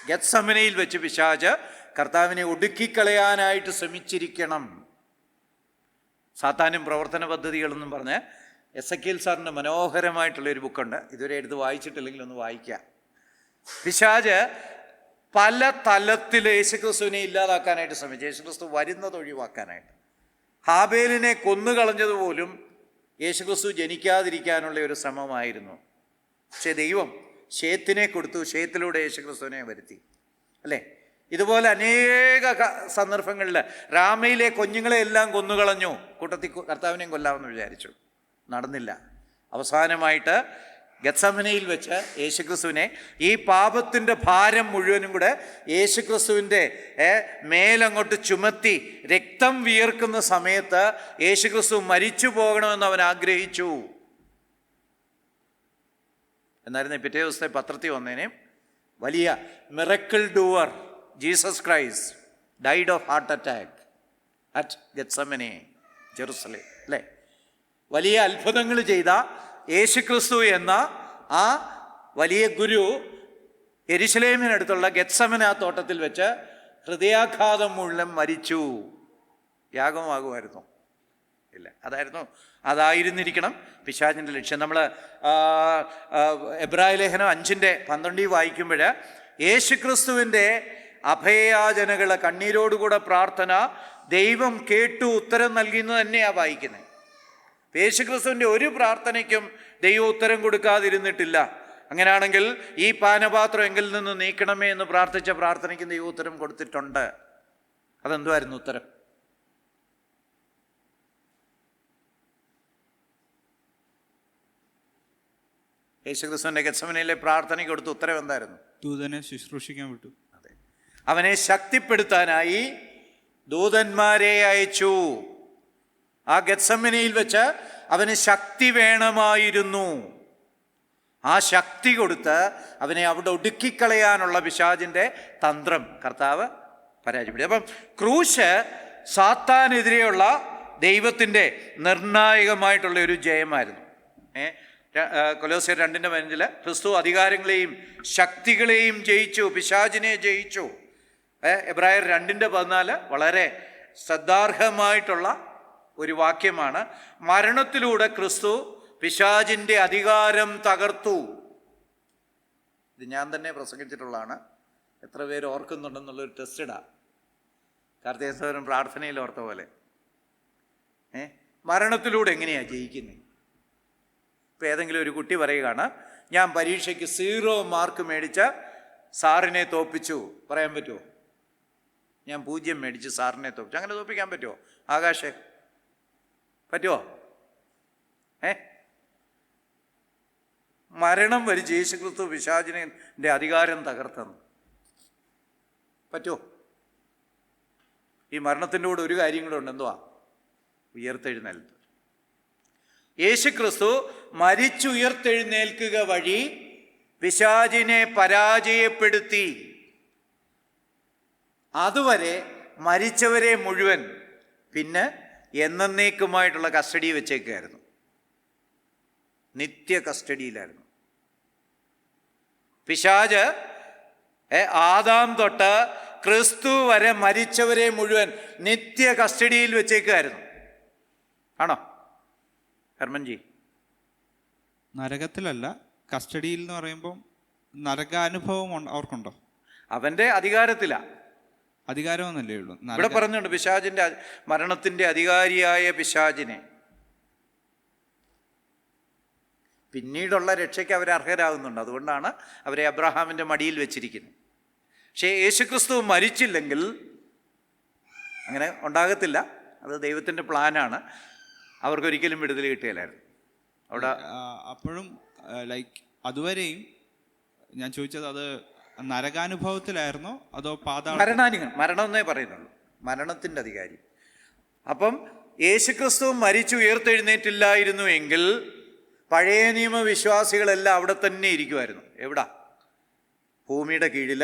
A: ഗെത്സമനയിൽ വെച്ച് പിശാച് കർത്താവിനെ ഒടുക്കിക്കളയാനായിട്ട് ശ്രമിച്ചിരിക്കണം. സാത്താനും പ്രവർത്തന പദ്ധതികളെന്നും പറഞ്ഞ് എസെക്കിയേൽ സാറിൻ്റെ മനോഹരമായിട്ടുള്ളൊരു ബുക്കുണ്ട്. ഇതുവരെ എടുത്ത് വായിച്ചിട്ടില്ലെങ്കിൽ ഒന്ന് വായിക്കുക. പിശാച് പല തലത്തിൽ യേശുക്രിസ്തുവിനെ ഇല്ലാതാക്കാനായിട്ട് ശ്രമിച്ചു. യേശുക്രിസ്തു വരുന്നത് ഒഴിവാക്കാനായിട്ട്. ഹാബേലിനെ കൊന്നുകളഞ്ഞതുപോലും യേശുക്രിസ്തു ജനിക്കാതിരിക്കാനുള്ള ഒരു ശ്രമമായിരുന്നു. പക്ഷേ ദൈവം ശേത്തിനെ കൊടുത്തു, ശേത്തിലൂടെ യേശുക്രിസ്തുവിനെ വരുത്തി, അല്ലേ? ഇതുപോലെ അനേക സന്ദർഭങ്ങളിൽ രാമയിലെ കുഞ്ഞുങ്ങളെ എല്ലാം കൊന്നുകളഞ്ഞു. കൂട്ടത്തിൽ കർത്താവിനെയും കൊല്ലാമെന്ന് വിചാരിച്ചു, നടന്നില്ല. അവസാനമായിട്ട് ഗെത്സമനയിൽ വെച്ച് യേശുക്രിസ്തുവിനെ, ഈ പാപത്തിൻ്റെ ഭാരം മുഴുവനും കൂടെ യേശുക്രിസ്തുവിൻ്റെ മേലങ്ങോട്ട് ചുമത്തി രക്തം വിയർക്കുന്ന സമയത്ത് യേശുക്രിസ്തു മരിച്ചു പോകണമെന്ന് അവൻ ആഗ്രഹിച്ചു. എന്നായിരുന്നു പിറ്റേ ദിവസത്തെ പത്രത്തിൽ വന്നേനെ, വലിയ miracle doer Jesus Christ died of heart attack at Gethsemane, Jerusalem, അല്ലേ? വലിയ അത്ഭുതങ്ങൾ ചെയ്ത യേശുക്രിസ്തു എന്ന ആ വലിയ ഗുരു യെരുശലേമിനടുത്തുള്ള ഗെത്സമന തോട്ടത്തിൽ വെച്ച് ഹൃദയാഘാതം മൂലം മരിച്ചു. യാഗമാകുമായിരുന്നു? ഇല്ല. അതായിരുന്നിരിക്കണം പിശാചിൻ്റെ ലക്ഷ്യം. നമ്മൾ എബ്രായ ലേഖനം 5:12 വായിക്കുമ്പോൾ യേശുക്രിസ്തുവിൻ്റെ അഭയയാചനകൾ, കണ്ണീരോടുകൂടെ പ്രാർത്ഥന ദൈവം കേട്ടു ഉത്തരം നൽകിയെന്ന് തന്നെയാണ് വായിക്കുന്നത്. യേശുക്രിസ്തുവിൻ്റെ ഒരു പ്രാർത്ഥനയ്ക്കും ദൈവം ഉത്തരം കൊടുക്കാതിരുന്നിട്ടില്ല. അങ്ങനെയാണെങ്കിൽ ഈ പാനപാത്രം എങ്കിൽ നിന്ന് നീക്കണമേ എന്ന് പ്രാർത്ഥിച്ച പ്രാർത്ഥനയ്ക്ക് ദൈവം ഉത്തരം കൊടുത്തിട്ടുണ്ട്. അതെന്തുമായിരുന്നു ഉത്തരം? യേശുക്രിസ്തുവിൻ്റെ ഗെത്സമനയിലെ പ്രാർത്ഥനയ്ക്ക് കൊടുത്ത ഉത്തരം എന്തായിരുന്നു?
B: ദൂതനെ ശുശ്രൂഷിക്കാൻ വിട്ടു.
A: അതെ, അവനെ ശക്തിപ്പെടുത്താനായി ദൂതന്മാരെ അയച്ചു. ആ ഗെത്സമനയിൽ വെച്ച് അവന് ശക്തി വേണമായിരുന്നു. ആ ശക്തി കൊടുത്ത് അവനെ അവിടെ ഒടുക്കിക്കളയാനുള്ള പിശാചിൻ്റെ തന്ത്രം കർത്താവ് പരാജയപ്പെടുത്തി. അപ്പം ക്രൂശ് സാത്താനെതിരെയുള്ള ദൈവത്തിൻ്റെ നിർണായകമായിട്ടുള്ള ഒരു ജയമായിരുന്നു. കൊലോസ്യർ 2:15 ക്രിസ്തു അധികാരങ്ങളെയും ശക്തികളെയും ജയിച്ചു, പിശാചിനെ ജയിച്ചു. എബ്രായർ 2:14 വളരെ ശ്രദ്ധാർഹമായിട്ടുള്ള ഒരു വാക്യമാണ്. മരണത്തിലൂടെ ക്രിസ്തു പിശാചിൻ്റെ അധികാരം തകർത്തു. ഇത് ഞാൻ തന്നെ പ്രസംഗിച്ചിട്ടുള്ളതാണ്. എത്ര പേര് ഓർക്കുന്നുണ്ടെന്നുള്ളൊരു ടെസ്റ്റ് ഇടാം. കാർത്തികേശ്വരൻ പ്രാർത്ഥനയിൽ ഓർത്ത പോലെ മരണത്തിലൂടെ എങ്ങനെയാണ് ജയിക്കുന്നത്? ഇപ്പം ഏതെങ്കിലും ഒരു കുട്ടി പറയുകയാണ്, ഞാൻ പരീക്ഷയ്ക്ക് 0 മാർക്ക് മേടിച്ച് സാറിനെ തോൽപ്പിച്ചു, പറയാൻ പറ്റുമോ? ഞാൻ 0 മേടിച്ച് സാറിനെ തോൽപ്പിച്ചു, അങ്ങനെ തോൽപ്പിക്കാൻ പറ്റുമോ? ആകാശേ, പറ്റുമോ? മരണം വരിച്ച് യേശുക്രിസ്തു പിശാചിന്റെ അധികാരം തകർത്തെന്ന്. പറ്റുമോ? ഈ മരണത്തിൻ്റെ കൂടെ ഒരു കാര്യം കൂടെ ഉണ്ട്. എന്തുവാ? ഉയർത്തെഴുന്നേൽപ്പ്. യേശുക്രിസ്തു മരിച്ചുയർത്തെഴുന്നേൽക്കുക വഴി പിശാചിനെ പരാജയപ്പെടുത്തി. അതുവരെ മരിച്ചവരെ മുഴുവൻ പിന്നെ എന്നേക്കുമായിട്ടുള്ള കസ്റ്റഡി വെച്ചേക്കായിരുന്നു. നിത്യ കസ്റ്റഡിയിലായിരുന്നു. പിശാച് ആദാം തൊട്ട് ക്രിസ്തു വരെ മരിച്ചവരെ മുഴുവൻ നിത്യ കസ്റ്റഡിയിൽ വെച്ചേക്കായിരുന്നു. ആണോ ഹർമൻജി?
B: നരകത്തിലല്ല, കസ്റ്റഡിയിൽ എന്ന് പറയുമ്പോൾ നരകാനുഭവം അവർക്കുണ്ടോ?
A: അവൻ്റെ അധികാരത്തിലാണ്.
B: അധികാരമൊന്നല്ലേ ഉള്ളൂ.
A: ഇവിടെ പറഞ്ഞുണ്ട് പിശാചിൻ്റെ മരണത്തിൻ്റെ അധികാരിയായ പിശാചിനെ. പിന്നീടുള്ള രക്ഷയ്ക്ക് അവർ അർഹരാകുന്നുണ്ട്. അതുകൊണ്ടാണ് അവരെ അബ്രഹാമിൻ്റെ മടിയിൽ വെച്ചിരിക്കുന്നത്. പക്ഷേ യേശുക്രിസ്തു മരിച്ചില്ലെങ്കിൽ അങ്ങനെ ഉണ്ടാകത്തില്ല. അത് ദൈവത്തിൻ്റെ പ്ലാനാണ്. അവർക്കൊരിക്കലും വിടുതൽ കിട്ടുകയില്ലായിരുന്നു അവിടെ.
B: അപ്പോഴും ലൈക്ക് അതുവരെയും ഞാൻ ചോദിച്ചത്, അത് നരകാനുഭവത്തിലായിരുന്നോ അതോ
A: മരണമെന്നേ പറയുന്നുള്ളൂ, മരണത്തിൻ്റെ അധികാരി. അപ്പം യേശുക്രിസ്തു മരിച്ചു ഉയർത്തെഴുന്നേറ്റില്ലായിരുന്നു എങ്കിൽ പഴയ നിയമ വിശ്വാസികളെല്ലാം അവിടെ തന്നെ ഇരിക്കുമായിരുന്നു. എവിടാ? ഭൂമിയുടെ കീഴിൽ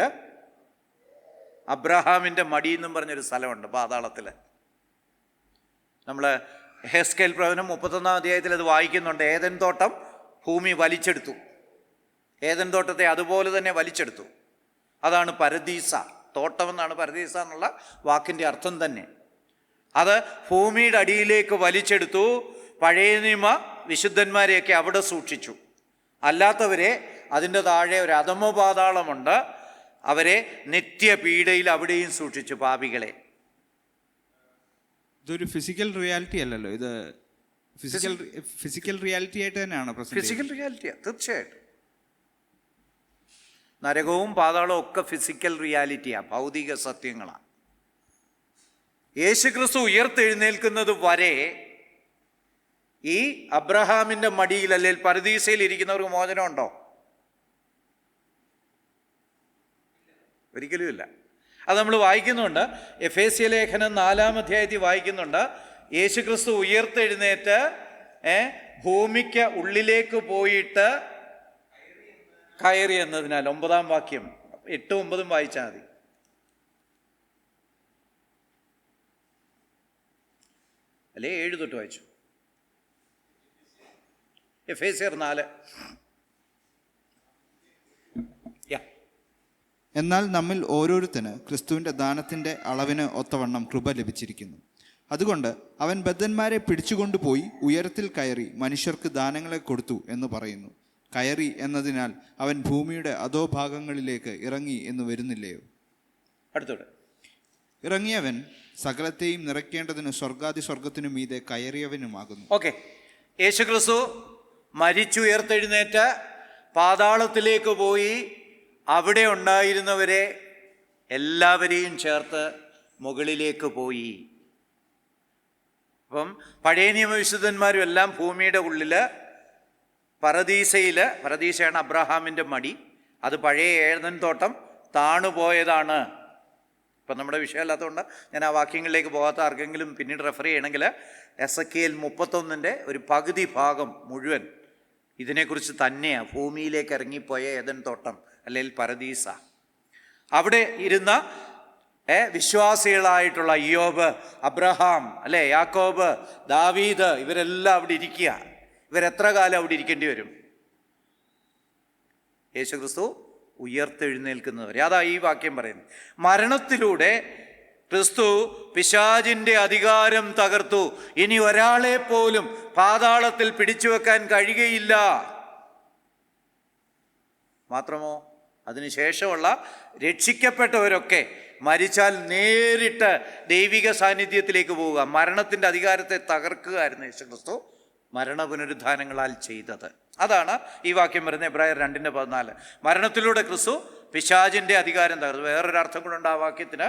A: അബ്രഹാമിൻ്റെ മടി എന്നും പറഞ്ഞൊരു സ്ഥലമുണ്ട് പാതാളത്തിൽ. നമ്മൾ ഹെസ്കേൽ പ്രവചനം 31-ാം അധ്യായത്തിൽ അത് വായിക്കുന്നുണ്ട്. ഏദൻ തോട്ടം ഭൂമി വലിച്ചെടുത്തു. ഏദൻ തോട്ടത്തെ അതുപോലെ തന്നെ വലിച്ചെടുത്തു. അതാണ് പരദീസ. തോട്ടമെന്നാണ് പരദീസ എന്നുള്ള വാക്കിൻ്റെ അർത്ഥം തന്നെ. അത് ഭൂമിയുടെ അടിയിലേക്ക് വലിച്ചെടുത്തു. പഴയ നിയമ വിശുദ്ധന്മാരെയൊക്കെ അവിടെ സൂക്ഷിച്ചു. അല്ലാത്തവരെ അതിൻ്റെ താഴെ ഒരു അധമപാതാളമുണ്ട്. അവരെ നിത്യപീഡയിൽ അവിടെയും സൂക്ഷിച്ചു, പാപികളെ.
B: ഇതൊരു ഫിസിക്കൽ റിയാലിറ്റി അല്ലല്ലോ, ഇത് ഫിസിക്കൽ റിയാലിറ്റി ആയിട്ട് തന്നെയാണ്.
A: ഫിസിക്കൽ റിയാലിറ്റിയാ, തീർച്ചയായിട്ടും. നരകവും പാതാളവും ഒക്കെ ഫിസിക്കൽ റിയാലിറ്റിയാണ്, ഭൗതിക സത്യങ്ങളാണ്. യേശുക്രിസ്തു ഉയർത്തെഴുന്നേൽക്കുന്നത് വരെ ഈ അബ്രഹാമിൻ്റെ മടിയിൽ അല്ലെങ്കിൽ പരദീസയിൽ ഇരിക്കുന്നവർക്ക് മോചനമുണ്ടോ? ഒരിക്കലുമില്ല. അത് നമ്മൾ വായിക്കുന്നുണ്ട്. എഫേസ്യ ലേഖനം 4-ാം അധ്യായത്തിൽ വായിക്കുന്നുണ്ട്. യേശുക്രിസ്തു ഉയർത്തെഴുന്നേറ്റ് ഭൂമിക്ക് ഉള്ളിലേക്ക് പോയിട്ട് കയറി എന്നതിനാൽ 9-ാം വാക്യം 8-9 വായിച്ചാൽ മതി. അല്ലേ 7 തൊട്ട് വായിച്ചു. എഫേസ്യർ 4.
B: എന്നാൽ നമ്മിൽ ഓരോരുത്തന് ക്രിസ്തുവിൻ്റെ ദാനത്തിൻ്റെ അളവിന് ഒത്തവണ്ണം കൃപ ലഭിച്ചിരിക്കുന്നു. അതുകൊണ്ട് അവൻ ബദ്ധന്മാരെ പിടിച്ചുകൊണ്ടുപോയി ഉയരത്തിൽ കയറി മനുഷ്യർക്ക് ദാനങ്ങളെ കൊടുത്തു എന്ന് പറയുന്നു. കയറി എന്നതിനാൽ അവൻ ഭൂമിയുടെ അധോഭാഗങ്ങളിലേക്ക് ഇറങ്ങി എന്ന് വരുന്നില്ലയോ?
A: അടുത്തോടെ.
B: ഇറങ്ങിയവൻ സകലത്തെയും നിറയ്ക്കേണ്ടതിന് സ്വർഗാതിസ്വർഗത്തിനു മീതെ കയറിയവനുമാകുന്നു.
A: ഓക്കെ. യേശുക്രിസ്തു മരിച്ചുയർത്തെഴുന്നേറ്റ് പാതാളത്തിലേക്ക് പോയി അവിടെ ഉണ്ടായിരുന്നവരെ എല്ലാവരെയും ചേർത്ത് മുകളിലേക്ക് പോയി. അപ്പം പഴയ നിയമവിശുദ്ധന്മാരും എല്ലാം ഭൂമിയുടെ ഉള്ളിൽ പരദീസയാണ് അബ്രഹാമിൻ്റെ മടി. അത് പഴയ ഏദൻ തോട്ടം താണുപോയതാണ്. ഇപ്പം നമ്മുടെ വിഷയമല്ലാത്തതുകൊണ്ട് ഞാൻ ആ വാക്യങ്ങളിലേക്ക് പോകാത്ത ആർക്കെങ്കിലും പിന്നീട് റെഫർ ചെയ്യണമെങ്കിൽ എസെക്കിയേൽ 31 ഒരു പകുതി ഭാഗം മുഴുവൻ ഇതിനെക്കുറിച്ച് തന്നെയാണ്. ഭൂമിയിലേക്ക് ഇറങ്ങിപ്പോയ ഏദൻ തോട്ടം അല്ലെങ്കിൽ പരദീസ. അവിടെ ഇരുന്ന വിശ്വാസികളായിട്ടുള്ള ഇയ്യോബ്, അബ്രഹാം, അല്ലേ, യാക്കോബ്, ദാവീദ്, ഇവരെല്ലാം അവിടെ ഇരിക്കുക. ഇവരെത്ര കാലം അവിടെ ഇരിക്കേണ്ടി വരും? യേശുക്രിസ്തു ഉയർത്തെഴുന്നേൽക്കുന്നവരെ. അതാ ഈ വാക്യം പറയുന്നത്. മരണത്തിലൂടെ ക്രിസ്തു പിശാചിൻ്റെ അധികാരം തകർത്തു. ഇനി ഒരാളെ പോലും പാതാളത്തിൽ പിടിച്ചു വെക്കാൻ കഴിയുകയില്ല. മാത്രമോ അതിനുശേഷമുള്ള രക്ഷിക്കപ്പെട്ടവരൊക്കെ മരിച്ചാൽ നേരിട്ട് ദൈവിക സാന്നിധ്യത്തിലേക്ക് പോവുക. മരണത്തിൻ്റെ അധികാരത്തെ തകർക്കുകയായിരുന്നു യേശുക്രിസ്തു മരണപുനരുദ്ധാനങ്ങളാൽ ചെയ്തത്. അതാണ് ഈ വാക്യം പറയുന്നത്. എബ്രായർ 2:14. മരണത്തിലൂടെ ക്രിസ്തു പിശാചിൻ്റെ അധികാരം തകർന്നു. വേറൊരർത്ഥം കൂടെ ഉണ്ട് ആ വാക്യത്തിന്.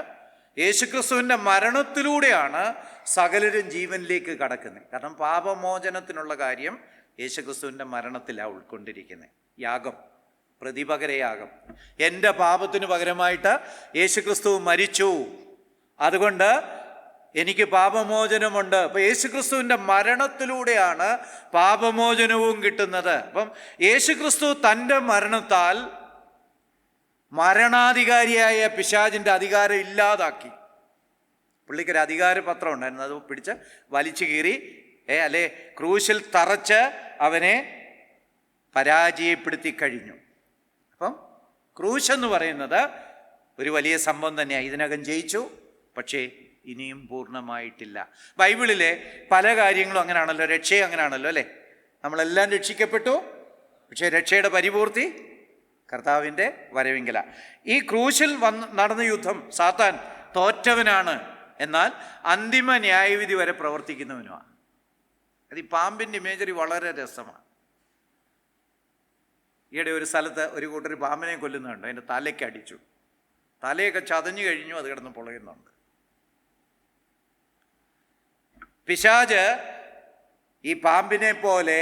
A: യേശുക്രിസ്തുവിൻ്റെ മരണത്തിലൂടെയാണ് സകലരും ജീവനിലേക്ക് കടക്കുന്നത്. കാരണം പാപമോചനത്തിനുള്ള കാര്യം യേശുക്രിസ്തുവിൻ്റെ മരണത്തിലാണ് ഉൾക്കൊണ്ടിരിക്കുന്നത്. യാഗം, പ്രതിപകരയാഗം. എൻ്റെ പാപത്തിന് പകരമായിട്ട് യേശുക്രിസ്തു മരിച്ചു, അതുകൊണ്ട് എനിക്ക് പാപമോചനമുണ്ട്. അപ്പം യേശുക്രിസ്തുവിൻ്റെ മരണത്തിലൂടെയാണ് പാപമോചനവും കിട്ടുന്നത്. അപ്പം യേശുക്രിസ്തു തൻ്റെ മരണത്താൽ മരണാധികാരിയായ പിശാചിൻ്റെ അധികാരം ഇല്ലാതാക്കി. പുള്ളിക്കൊരു അധികാരപത്രം ഉണ്ടായിരുന്നു, അത് പിടിച്ച് വലിച്ചു കീറി അല്ലെ ക്രൂശിൽ തറച്ച് അവനെ പരാജയപ്പെടുത്തി കഴിഞ്ഞു. അപ്പം ക്രൂശ് എന്ന് പറയുന്നത് ഒരു വലിയ സംഭവം തന്നെയാണ്. ഇതിനകം ജയിച്ചു, പക്ഷേ ഇനിയും പൂർണ്ണമായിട്ടില്ല. ബൈബിളിലെ പല കാര്യങ്ങളും അങ്ങനെയാണല്ലോ, രക്ഷയും അങ്ങനെയാണല്ലോ അല്ലേ. നമ്മളെല്ലാം രക്ഷിക്കപ്പെട്ടു, പക്ഷേ രക്ഷയുടെ പരിപൂർത്തി കർത്താവിൻ്റെ വരവിങ്കല. ഈ ക്രൂശിൽ നടന്ന യുദ്ധം സാത്താൻ തോറ്റവനാണ്, എന്നാൽ അന്തിമ ന്യായവിധി വരെ പ്രവർത്തിക്കുന്നവനുമാണ്. അത് ഈ പാമ്പിൻ്റെ ഇമേജറി വളരെ രസമാണ്. ഈയിടെ ഒരു സ്ഥലത്ത് ഒരു കൂട്ടർ പാമ്പിനെ കൊല്ലുന്നുണ്ട്, അതിൻ്റെ തലയ്ക്ക് അടിച്ചു, തലയൊക്കെ ചതഞ്ഞു കഴിഞ്ഞു, അത് കിടന്ന് പൊളയുന്നുണ്ട്. പിശാച് ഈ പാമ്പിനെ പോലെ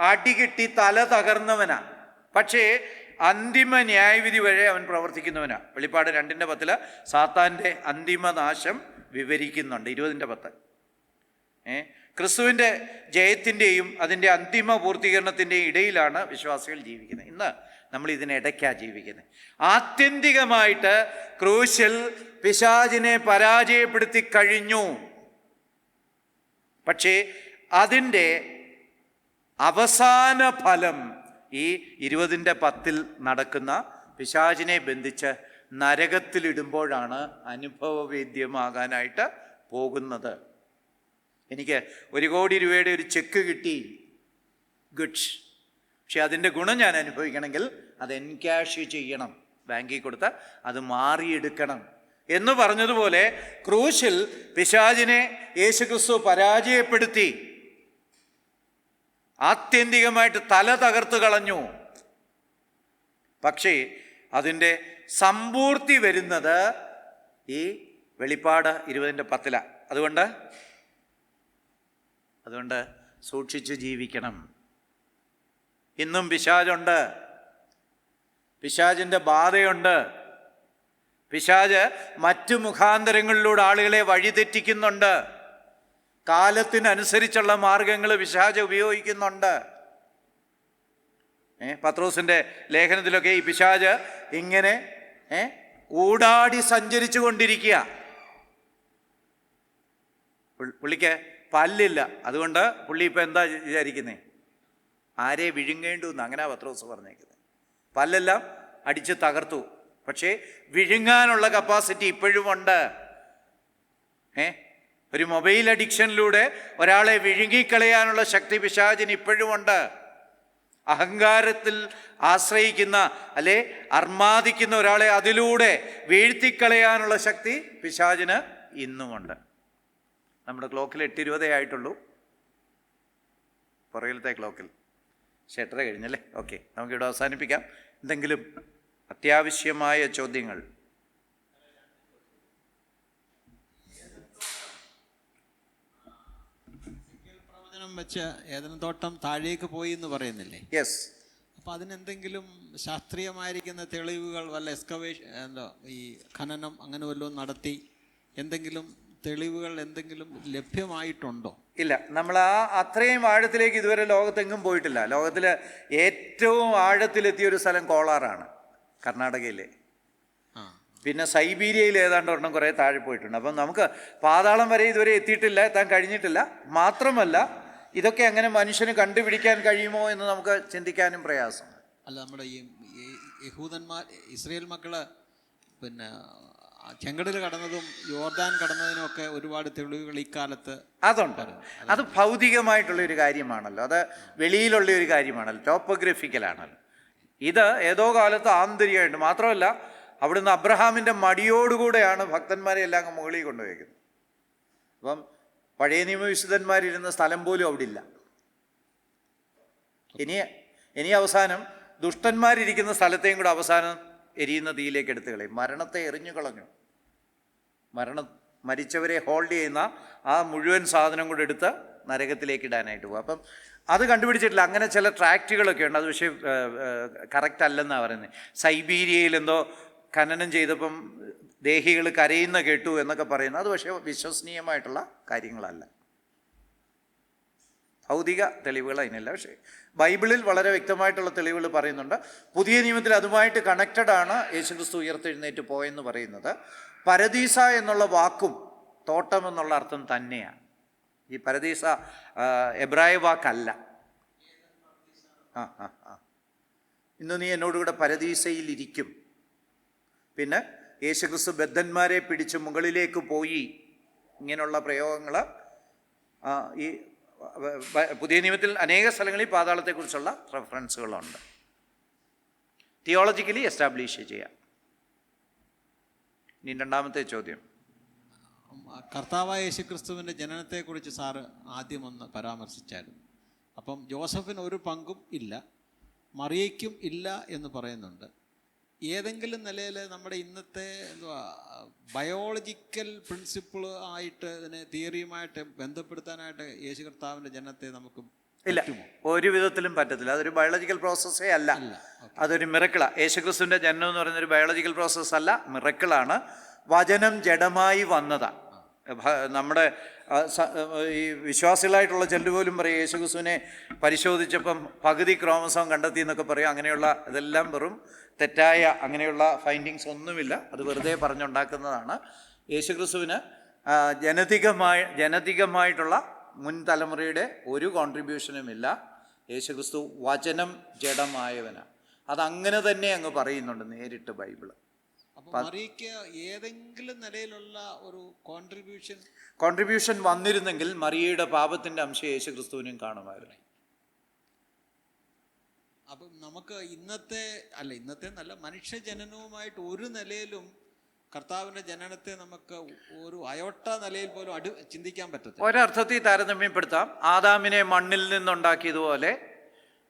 A: അടികിട്ടി തല തകർന്നവനാ, പക്ഷേ അന്തിമ ന്യായവിധി വരെ അവൻ പ്രവർത്തിക്കുന്നവനാ. വെളിപ്പാട് 2:10 സാത്താൻ്റെ അന്തിമ നാശം വിവരിക്കുന്നുണ്ട്. 20:10 ക്രിസ്തുവിൻ്റെ ജയത്തിൻ്റെയും അതിൻ്റെ അന്തിമ പൂർത്തീകരണത്തിൻ്റെയും ഇടയിലാണ് വിശ്വാസികൾ ജീവിക്കുന്നത്. ഇന്ന് നമ്മൾ ഇതിനിടയ്ക്കാണ് ജീവിക്കുന്നത്. ആത്യന്തികമായിട്ട് ക്രൂശിൽ പിശാചിനെ പരാജയപ്പെടുത്തി കഴിഞ്ഞു, പക്ഷേ അതിൻ്റെ അവസാന ഫലം ഈ 20:10 നടക്കുന്ന പിശാചിനെ ബന്ധിച്ച് നരകത്തിലിടുമ്പോഴാണ് അനുഭവവേദ്യമാകാനായിട്ട് പോകുന്നത്. എനിക്ക് 1 കോടി രൂപയുടെ ഒരു ചെക്ക് കിട്ടി, ഗുഡ്സ്, പക്ഷെ അതിൻ്റെ ഗുണം ഞാൻ അനുഭവിക്കണമെങ്കിൽ അത് എൻക്യാഷ് ചെയ്യണം, ബാങ്കിൽ കൊടുത്ത് അത് മാറിയെടുക്കണം എന്ന് പറഞ്ഞതുപോലെ ക്രൂശിൽ പിശാചിനെ യേശുക്രിസ്തു പരാജയപ്പെടുത്തി ആത്യന്തികമായിട്ട് തല തകർത്ത് കളഞ്ഞു. പക്ഷേ അതിൻ്റെ സമ്പൂർത്തി വരുന്നത് ഈ വെളിപ്പാട് 20:10. അതുകൊണ്ട് സൂക്ഷിച്ച് ജീവിക്കണം. ഇന്നും പിശാചുണ്ട്, പിശാചിൻ്റെ ബാധയുണ്ട്. പിശാച് മറ്റു മുഖാന്തരങ്ങളിലൂടെ ആളുകളെ വഴിതെറ്റിക്കുന്നുണ്ട്. കാലത്തിനനുസരിച്ചുള്ള മാർഗങ്ങൾ പിശാച് ഉപയോഗിക്കുന്നുണ്ട്. പത്രോസിൻ്റെ ലേഖനത്തിലൊക്കെ ഈ പിശാച് ഇങ്ങനെ ഊടാടി സഞ്ചരിച്ചു കൊണ്ടിരിക്കുക. പുള്ളിക്ക് പല്ലില്ല, അതുകൊണ്ട് പുള്ളി ഇപ്പം എന്താ വിചാരിക്കുന്നത്, ആരെ വിഴുങ്ങേണ്ടുന്ന്, അങ്ങനെ പത്രോസ് പറഞ്ഞേക്കുന്നത്. പല്ലെല്ലാം അടിച്ച് തകർത്തു, പക്ഷേ വിഴുങ്ങാനുള്ള കപ്പാസിറ്റി ഇപ്പോഴും ഉണ്ട്. ഒരു മൊബൈൽ അഡിക്ഷനിലൂടെ ഒരാളെ വിഴുങ്ങിക്കളയാനുള്ള ശക്തി പിശാചിന് ഇപ്പോഴും ഉണ്ട്. അഹങ്കാരത്തിൽ ആശ്രയിക്കുന്ന അല്ലെ അർമാദിക്കുന്ന ഒരാളെ അതിലൂടെ വീഴ്ത്തിക്കളയാനുള്ള ശക്തി പിശാചിന് ഇന്നുമുണ്ട്. നമ്മുടെ ക്ലോക്കിൽ 8:20 ആയിട്ടുള്ളൂ, പുറകിലത്തെ ക്ലോക്കിൽ 8:30 കഴിഞ്ഞല്ലേ. ഓക്കെ, നമുക്കിവിടെ അവസാനിപ്പിക്കാം. എന്തെങ്കിലും അത്യാവശ്യമായ ചോദ്യങ്ങൾ?
D: പ്രവചനം വെച്ച് ഏദൻ തോട്ടം താഴേക്ക് പോയി എന്ന് പറയുന്നില്ലേ?
A: യെസ്.
D: അപ്പം അതിനെന്തെങ്കിലും ശാസ്ത്രീയമായിരിക്കുന്ന തെളിവുകൾ, വല്ല എക്സ്കവേഷൻ ഈ ഖനനം അങ്ങനെ വല്ലതും നടത്തി എന്തെങ്കിലും തെളിവുകൾ എന്തെങ്കിലും ലഭ്യമായിട്ടുണ്ടോ?
A: ഇല്ല, നമ്മൾ അത്രയും ആഴത്തിലേക്ക് ഇതുവരെ ലോകത്തെങ്ങും പോയിട്ടില്ല. ലോകത്തിൽ ഏറ്റവും ആഴത്തിലെത്തിയൊരു സ്ഥലം കോളാറാണ്, കർണാടകയിലെ. പിന്നെ സൈബീരിയയിൽ ഏതാണ്ട് ഒരെണ്ണം കുറേ താഴെ പോയിട്ടുണ്ട്. അപ്പം നമുക്ക് പാതാളം വരെ ഇതുവരെ എത്തിയിട്ടില്ല, എത്താൻ കഴിഞ്ഞിട്ടില്ല. മാത്രമല്ല ഇതൊക്കെ എങ്ങനെ മനുഷ്യന് കണ്ടുപിടിക്കാൻ കഴിയുമോ എന്ന് നമുക്ക് ചിന്തിക്കാനും പ്രയാസം.
D: അല്ല, നമ്മുടെ ഈ യഹൂദന്മാർ, ഇസ്രയേൽ മക്കള് പിന്നെ ചെങ്കടൽ കടന്നതും യോർദാൻ കടന്നതിനും ഒക്കെ ഒരുപാട് തെളിവുകൾ ഇക്കാലത്ത്
A: അതുണ്ട്. അത് ഭൗതികമായിട്ടുള്ളൊരു കാര്യമാണല്ലോ, അത് വെളിയിലുള്ള ഒരു കാര്യമാണല്ലോ, ടോപ്പോഗ്രഫിക്കലാണല്ലോ. ഇത് ഏതോ കാലത്ത് ആന്തരികമായിട്ട്. മാത്രമല്ല അവിടുന്ന് അബ്രഹാമിൻ്റെ മടിയോടുകൂടെയാണ് ഭക്തന്മാരെ എല്ലാം മുകളിൽ കൊണ്ടുപോയിരിക്കുന്നത്. അപ്പം പഴയ നിയമവിശുദ്ധന്മാരിരുന്ന സ്ഥലം പോലും അവിടെ ഇല്ല. ഇനി അവസാനം ദുഷ്ടന്മാരിരിക്കുന്ന സ്ഥലത്തെയും കൂടെ അവസാനം എരിയുന്ന തീയിലേക്ക് എടുത്തു കളയും. മരണത്തെ എറിഞ്ഞു കളഞ്ഞു. മരിച്ചവരെ ഹോൾഡ് ചെയ്യുന്ന ആ മുഴുവൻ സാധനം കൂടെ എടുത്ത് നരകത്തിലേക്ക് ഇടാനായിട്ട് പോകും. അപ്പം അത് കണ്ടുപിടിച്ചിട്ടില്ല. അങ്ങനെ ചില ട്രാക്റ്റുകളൊക്കെ ഉണ്ട്, അത് പക്ഷേ കറക്റ്റ് അല്ലെന്നാണ് പറയുന്നത്. സൈബീരിയയിൽ എന്തോ ഖനനം ചെയ്തപ്പം ദേഹികൾ കരയുന്ന കേട്ടു എന്നൊക്കെ പറയുന്നത്. അത് പക്ഷേ വിശ്വസനീയമായിട്ടുള്ള കാര്യങ്ങളല്ല, ഭൗതിക തെളിവുകൾ അതിനില്ല. പക്ഷേ ബൈബിളിൽ വളരെ വ്യക്തമായിട്ടുള്ള തെളിവുകൾ പറയുന്നുണ്ട്. പുതിയ നിയമത്തിൽ അതുമായിട്ട് കണക്റ്റഡാണ് യേശുക്രിസ്തു ഉയർത്തെഴുന്നേറ്റ് പോയെന്ന് പറയുന്നത്. പരദീസ എന്നുള്ള വാക്കും തോട്ടം എന്നുള്ള അർത്ഥം തന്നെയാണ്. ഈ പരദീസ എബ്രായ വാക്കല്ല. ഇന്ന് നീ എന്നോടുകൂടെ പരദീസയിലിരിക്കും. പിന്നെ യേശുക്രിസ്തു ബദ്ധന്മാരെ പിടിച്ച് മുകളിലേക്ക് പോയി, ഇങ്ങനെയുള്ള പ്രയോഗങ്ങൾ ഈ പുതിയ നിയമത്തിൽ അനേക സ്ഥലങ്ങളിൽ പാതാളത്തെക്കുറിച്ചുള്ള റെഫറൻസുകളുണ്ട്. തിയോളജിക്കലി എസ്റ്റാബ്ലിഷ് ചെയ്യാം. ഇനി രണ്ടാമത്തെ ചോദ്യം.
D: കർത്താവായ യേശുക്രിസ്തുവിൻ്റെ ജനനത്തെക്കുറിച്ച് സാറ് ആദ്യം ഒന്ന് പരാമർശിച്ചായിരുന്നു. അപ്പം ജോസഫിന് ഒരു പങ്കും ഇല്ല, മറിയയ്ക്കും ഇല്ല എന്ന് പറയുന്നുണ്ട്. ഏതെങ്കിലും നിലയിൽ നമ്മുടെ ഇന്നത്തെ എന്തുവാ ബയോളജിക്കൽ പ്രിൻസിപ്പിൾ ആയിട്ട് ഇതിനെ തിയറിയുമായിട്ട് ബന്ധപ്പെടുത്താനായിട്ട് യേശു കർത്താവിൻ്റെ ജനനത്തെ നമുക്ക്
A: ഇല്ല, ഒരു വിധത്തിലും പറ്റത്തില്ല. അതൊരു ബയോളജിക്കൽ പ്രോസസ്സേ അല്ല, അതൊരു മിറക്കിളാണ്. യേശുക്രിസ്തുവിൻ്റെ ജനനം എന്ന് പറയുന്നൊരു ബയോളജിക്കൽ പ്രോസസ്സ് അല്ല, മിറക്കിളാണ്. വചനം ജഡമായി വന്നതാണ്. നമ്മുടെ ഈ വിശ്വാസികളായിട്ടുള്ള ചിലർ പോലും പറയും യേശുക്രിസ്തുവിനെ പരിശോധിച്ചപ്പം പകുതി ക്രോമസോം കണ്ടെത്തി എന്നൊക്കെ പറയും. അങ്ങനെയുള്ള ഇതെല്ലാം വെറും തെറ്റായ അങ്ങനെയുള്ള ഫൈൻഡിങ്സ് ഒന്നുമില്ല, അത് വെറുതെ പറഞ്ഞുണ്ടാക്കുന്നതാണ്. യേശുക്രിസ്തുവിന് ജനതികമായിട്ടുള്ള മുൻ തലമുറയുടെ ഒരു കോൺട്രിബ്യൂഷനുമില്ല. യേശുക്രിസ്തു വചനം ജഡമായവനാണ്. അതങ്ങനെ തന്നെ അങ്ങ് പറയുന്നുണ്ട് നേരിട്ട് ബൈബിള്.
D: മറിയയ്ക്ക് ഏതെങ്കിലും നിലയിലുള്ള ഒരു
A: കോൺട്രിബ്യൂഷൻ വന്നിരുന്നെങ്കിൽ മറിയയുടെ പാപത്തിന്റെ അംശം യേശുക്രിസ്തുവിനും കാണുമായിരുന്നു.
D: അപ്പം നമുക്ക് ഇന്നത്തെ നല്ല മനുഷ്യജനനവുമായിട്ട് ഒരു നിലയിലും കർത്താവിൻ്റെ ജനനത്തെ നമുക്ക് ഒരു അയോട്ട നിലയിൽ പോലും ചിന്തിക്കാൻ പറ്റത്തില്ല.
A: ഒരർത്ഥത്തിൽ താരതമ്യപ്പെടുത്താം. ആദാമിനെ മണ്ണിൽ നിന്നുണ്ടാക്കിയതുപോലെ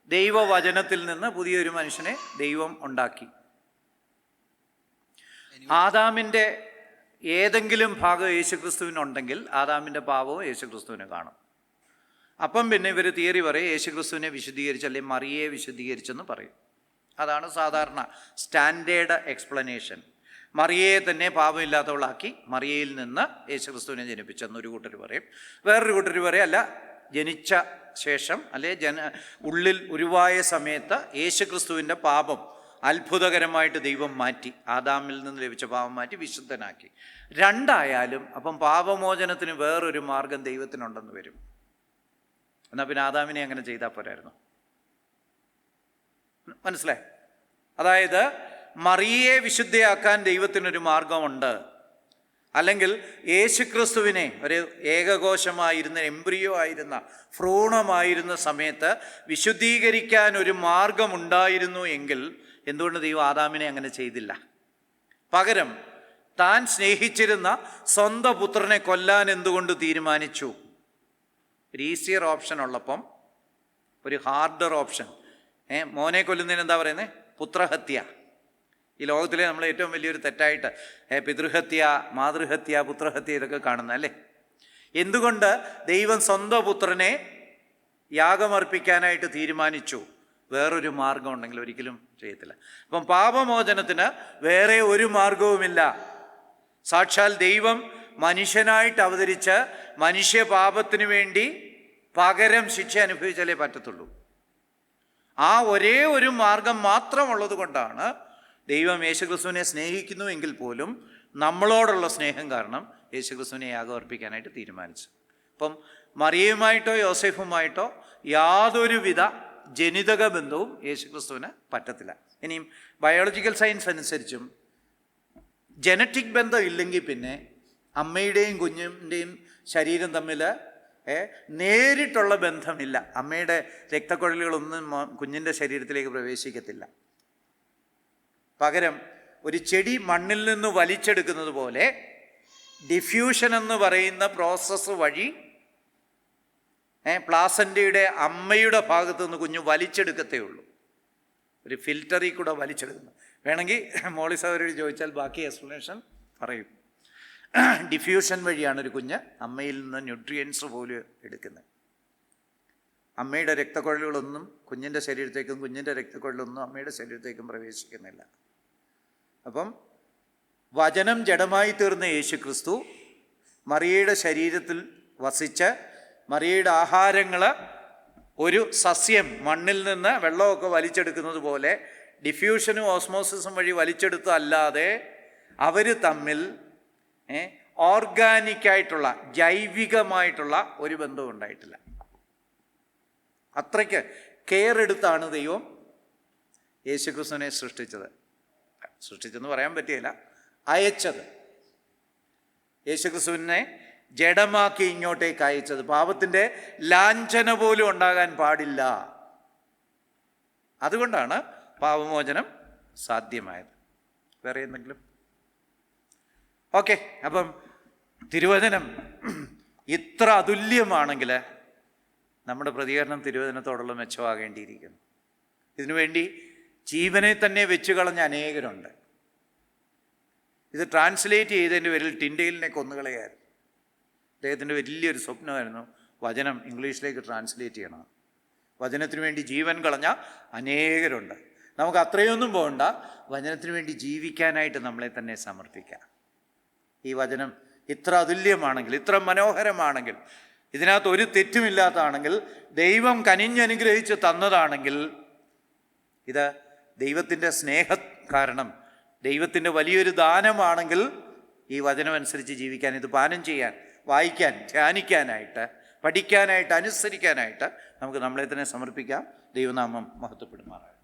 A: ദൈവവചനത്തിൽ നിന്ന് പുതിയൊരു മനുഷ്യനെ ദൈവം ഉണ്ടാക്കി. ആദാമിൻ്റെ ഏതെങ്കിലും ഭാഗം യേശുക്രിസ്തുവിനുണ്ടെങ്കിൽ ആദാമിൻ്റെ പാപവും യേശുക്രിസ്തുവിനെ കാണും. അപ്പം പിന്നെ ഇവർ തിയറി പറയും യേശുക്രിസ്തുവിനെ വിശുദ്ധീകരിച്ച് അല്ലെങ്കിൽ മറിയയെ വിശുദ്ധീകരിച്ചെന്ന് പറയും. അതാണ് സാധാരണ സ്റ്റാൻഡേർഡ് എക്സ്പ്ലനേഷൻ. മറിയയെ തന്നെ പാപമില്ലാത്തവളാക്കി മറിയയിൽ നിന്ന് യേശുക്രിസ്തുവിനെ ജനിപ്പിച്ചെന്നൊരു കൂട്ടർ പറയും. വേറൊരു കൂട്ടർ പറയും അല്ല, ജനിച്ച ശേഷം അല്ലെ ഉള്ളിൽ ഉരുവായ സമയത്ത് യേശുക്രിസ്തുവിൻ്റെ പാപം അത്ഭുതകരമായിട്ട് ദൈവം മാറ്റി, ആദാമിൽ നിന്ന് ലഭിച്ച പാപം മാറ്റി വിശുദ്ധനാക്കി. രണ്ടായാലും അപ്പം പാപമോചനത്തിന് വേറൊരു മാർഗം ദൈവത്തിനുണ്ടെന്ന് വരും. എന്നാൽ പിന്നെ ആദാമിനെ അങ്ങനെ ചെയ്താൽ പോരായിരുന്നു. മനസ്സിലായി? അതായത് മറിയയെ വിശുദ്ധയാക്കാൻ ദൈവത്തിനൊരു മാർഗമുണ്ട്. അല്ലെങ്കിൽ യേശുക്രിസ്തുവിനെ ഒരു ഏകകോശമായിരുന്ന എംബ്രിയോ ആയിരുന്ന ഭ്രൂണമായിരുന്ന സമയത്ത് വിശുദ്ധീകരിക്കാൻ ഒരു മാർഗമുണ്ടായിരുന്നു എങ്കിൽ എന്തുകൊണ്ട് ദൈവം ആദാമിനെ അങ്ങനെ ചെയ്തില്ല? പകരം താൻ സ്നേഹിച്ചിരുന്ന സ്വന്തം പുത്രനെ കൊല്ലാൻ എന്തുകൊണ്ട് തീരുമാനിച്ചു? ഒരു ഈസിയർ ഓപ്ഷൻ ഉള്ളപ്പം ഒരു ഹാർഡർ ഓപ്ഷൻ. മോനെ കൊല്ലുന്നതിന് എന്താ പറയുന്നത്? പുത്രഹത്യ. ഈ ലോകത്തിലെ നമ്മൾ ഏറ്റവും വലിയൊരു തെറ്റായിട്ട് പിതൃഹത്യ, മാതൃഹത്യ, പുത്രഹത്യ ഇതൊക്കെ കാണുന്നതല്ലേ. എന്തുകൊണ്ട് ദൈവം സ്വന്തം പുത്രനെ യാഗമർപ്പിക്കാനായിട്ട് തീരുമാനിച്ചു? വേറൊരു മാർഗം ഉണ്ടെങ്കിൽ ഒരിക്കലും ചെയ്യത്തില്ല. അപ്പം പാപമോചനത്തിന് വേറെ ഒരു മാർഗവുമില്ല. സാക്ഷാൽ ദൈവം മനുഷ്യനായിട്ട് അവതരിച്ച് മനുഷ്യ പാപത്തിന് വേണ്ടി പകരം ശിക്ഷ അനുഭവിച്ചാലേ പറ്റത്തുള്ളൂ. ആ ഒരേ ഒരു മാർഗം മാത്രമുള്ളത് കൊണ്ടാണ് ദൈവം യേശുക്രിസ്തുവിനെ സ്നേഹിക്കുന്നു എങ്കിൽ പോലും നമ്മളോടുള്ള സ്നേഹം കാരണം യേശുക്രിസ്തുവിനെ യാഗമർപ്പിക്കാനായിട്ട് തീരുമാനിച്ചു. അപ്പം മറിയയുമായിട്ടോ യോസേഫുമായിട്ടോ യാതൊരുവിധ ജനിതക ബന്ധവും യേശുക്രിസ്തുവിന് പറ്റത്തില്ല. ഇനിയും ബയോളജിക്കൽ സയൻസ് അനുസരിച്ചും ജനറ്റിക് ബന്ധം ഇല്ലെങ്കിൽ പിന്നെ അമ്മയുടെയും കുഞ്ഞിൻ്റെയും ശരീരം തമ്മിൽ നേരിട്ടുള്ള ബന്ധമില്ല. അമ്മയുടെ രക്തക്കുഴലുകളൊന്നും കുഞ്ഞിൻ്റെ ശരീരത്തിലേക്ക് പ്രവേശിക്കത്തില്ല. പകരം ഒരു ചെടി മണ്ണിൽ നിന്ന് വലിച്ചെടുക്കുന്നത് പോലെ ഡിഫ്യൂഷൻ എന്ന് പറയുന്ന പ്രോസസ്സ് വഴി പ്ലാസൻ്റയുടെ അമ്മയുടെ ഭാഗത്തു നിന്ന് കുഞ്ഞ് വലിച്ചെടുക്കത്തേ ഉള്ളൂ. ഒരു ഫിൽറ്ററിൽ കൂടെ വലിച്ചെടുക്കുന്നു. വേണമെങ്കിൽ മോളി സഹോദരി ചോദിച്ചാൽ ബാക്കി എക്സ്പ്ലനേഷൻ പറയും. ഡിഫ്യൂഷൻ വഴിയാണ് ഒരു കുഞ്ഞ് അമ്മയിൽ നിന്ന് ന്യൂട്രിയൻസ് പോലും എടുക്കുന്നത്. അമ്മയുടെ രക്തക്കുഴലുകളൊന്നും കുഞ്ഞിൻ്റെ ശരീരത്തേക്കും കുഞ്ഞിൻ്റെ രക്തക്കുഴലൊന്നും അമ്മയുടെ ശരീരത്തേക്കും പ്രവേശിക്കുന്നില്ല. അപ്പം വചനം ജഡമായി തീർന്ന യേശുക്രിസ്തു മറിയയുടെ ശരീരത്തിൽ വസിച്ച് മറിയയുടെ ആഹാരങ്ങൾ ഒരു സസ്യം മണ്ണിൽ നിന്ന് വെള്ളമൊക്കെ വലിച്ചെടുക്കുന്നത് പോലെ ഡിഫ്യൂഷനും ഓസ്മോസിസും വഴി വലിച്ചെടുത്തല്ലാതെ അവർ തമ്മിൽ ഓർഗാനിക്കായിട്ടുള്ള ജൈവികമായിട്ടുള്ള ഒരു ബന്ധവും ഉണ്ടായിട്ടില്ല. അത്രയ്ക്ക് കെയർ എടുത്താണ് ദൈവം യേശുക്രിസ്തുവിനെ സൃഷ്ടിച്ചെന്ന് പറയാൻ പറ്റിയില്ല, അയച്ചത്. യേശുക്രിസ്തുവിനെ ജഡമാക്കി ഇങ്ങോട്ടേക്ക് അയച്ചത്. പാപത്തിൻ്റെ ലാഞ്ചന പോലും ഉണ്ടാകാൻ പാടില്ല. അതുകൊണ്ടാണ് പാപമോചനം സാധ്യമായത്. വേറെ എന്തെങ്കിലും? ഓക്കെ. അപ്പം തിരുവചനം ഇത്ര അതുല്യമാണെങ്കിൽ നമ്മുടെ പ്രതികരണം തിരുവചനത്തോടുള്ള മെച്ചമാകേണ്ടിയിരിക്കുന്നു. ഇതിനുവേണ്ടി ജീവനെ തന്നെ വെച്ചു കളഞ്ഞ അനേകരുണ്ട്. ഇത് ട്രാൻസ്ലേറ്റ് ചെയ്തതിൻ്റെ പേരിൽ ടിൻഡെയിലിനെ കൊന്നുകളയായിരുന്നു. അദ്ദേഹത്തിൻ്റെ വലിയൊരു സ്വപ്നമായിരുന്നു വചനം ഇംഗ്ലീഷിലേക്ക് ട്രാൻസ്ലേറ്റ് ചെയ്യണം. വചനത്തിന് വേണ്ടി ജീവൻ കളഞ്ഞ അനേകരുണ്ട്. നമുക്ക് അത്രയൊന്നും പോകണ്ട, വചനത്തിന് വേണ്ടി ജീവിക്കാനായിട്ട് നമ്മളെ തന്നെ സമർപ്പിക്കാം. ഈ വചനം ഇത്ര അതുല്യമാണെങ്കിൽ, ഇത്ര മനോഹരമാണെങ്കിൽ, ഇതിനകത്ത് ഒരു തെറ്റുമില്ലാത്തതാണെങ്കിൽ, ദൈവം കനിഞ്ഞനുഗ്രഹിച്ച് തന്നതാണെങ്കിൽ, ഇത് ദൈവത്തിൻ്റെ സ്നേഹ കാരണം, ദൈവത്തിൻ്റെ വലിയൊരു ദാനമാണെങ്കിൽ, ഈ വചനമനുസരിച്ച് ജീവിക്കാൻ, ഇത് പാനം ചെയ്യാൻ, വായിക്കാൻ, ധ്യാനിക്കാനായിട്ട്, പഠിക്കാനായിട്ട്, അനുസരിക്കാനായിട്ട് നമുക്ക് നമ്മളെ തന്നെ സമർപ്പിക്കാം. ദൈവനാമം മഹത്വപ്പെടുമാറാകട്ടെ.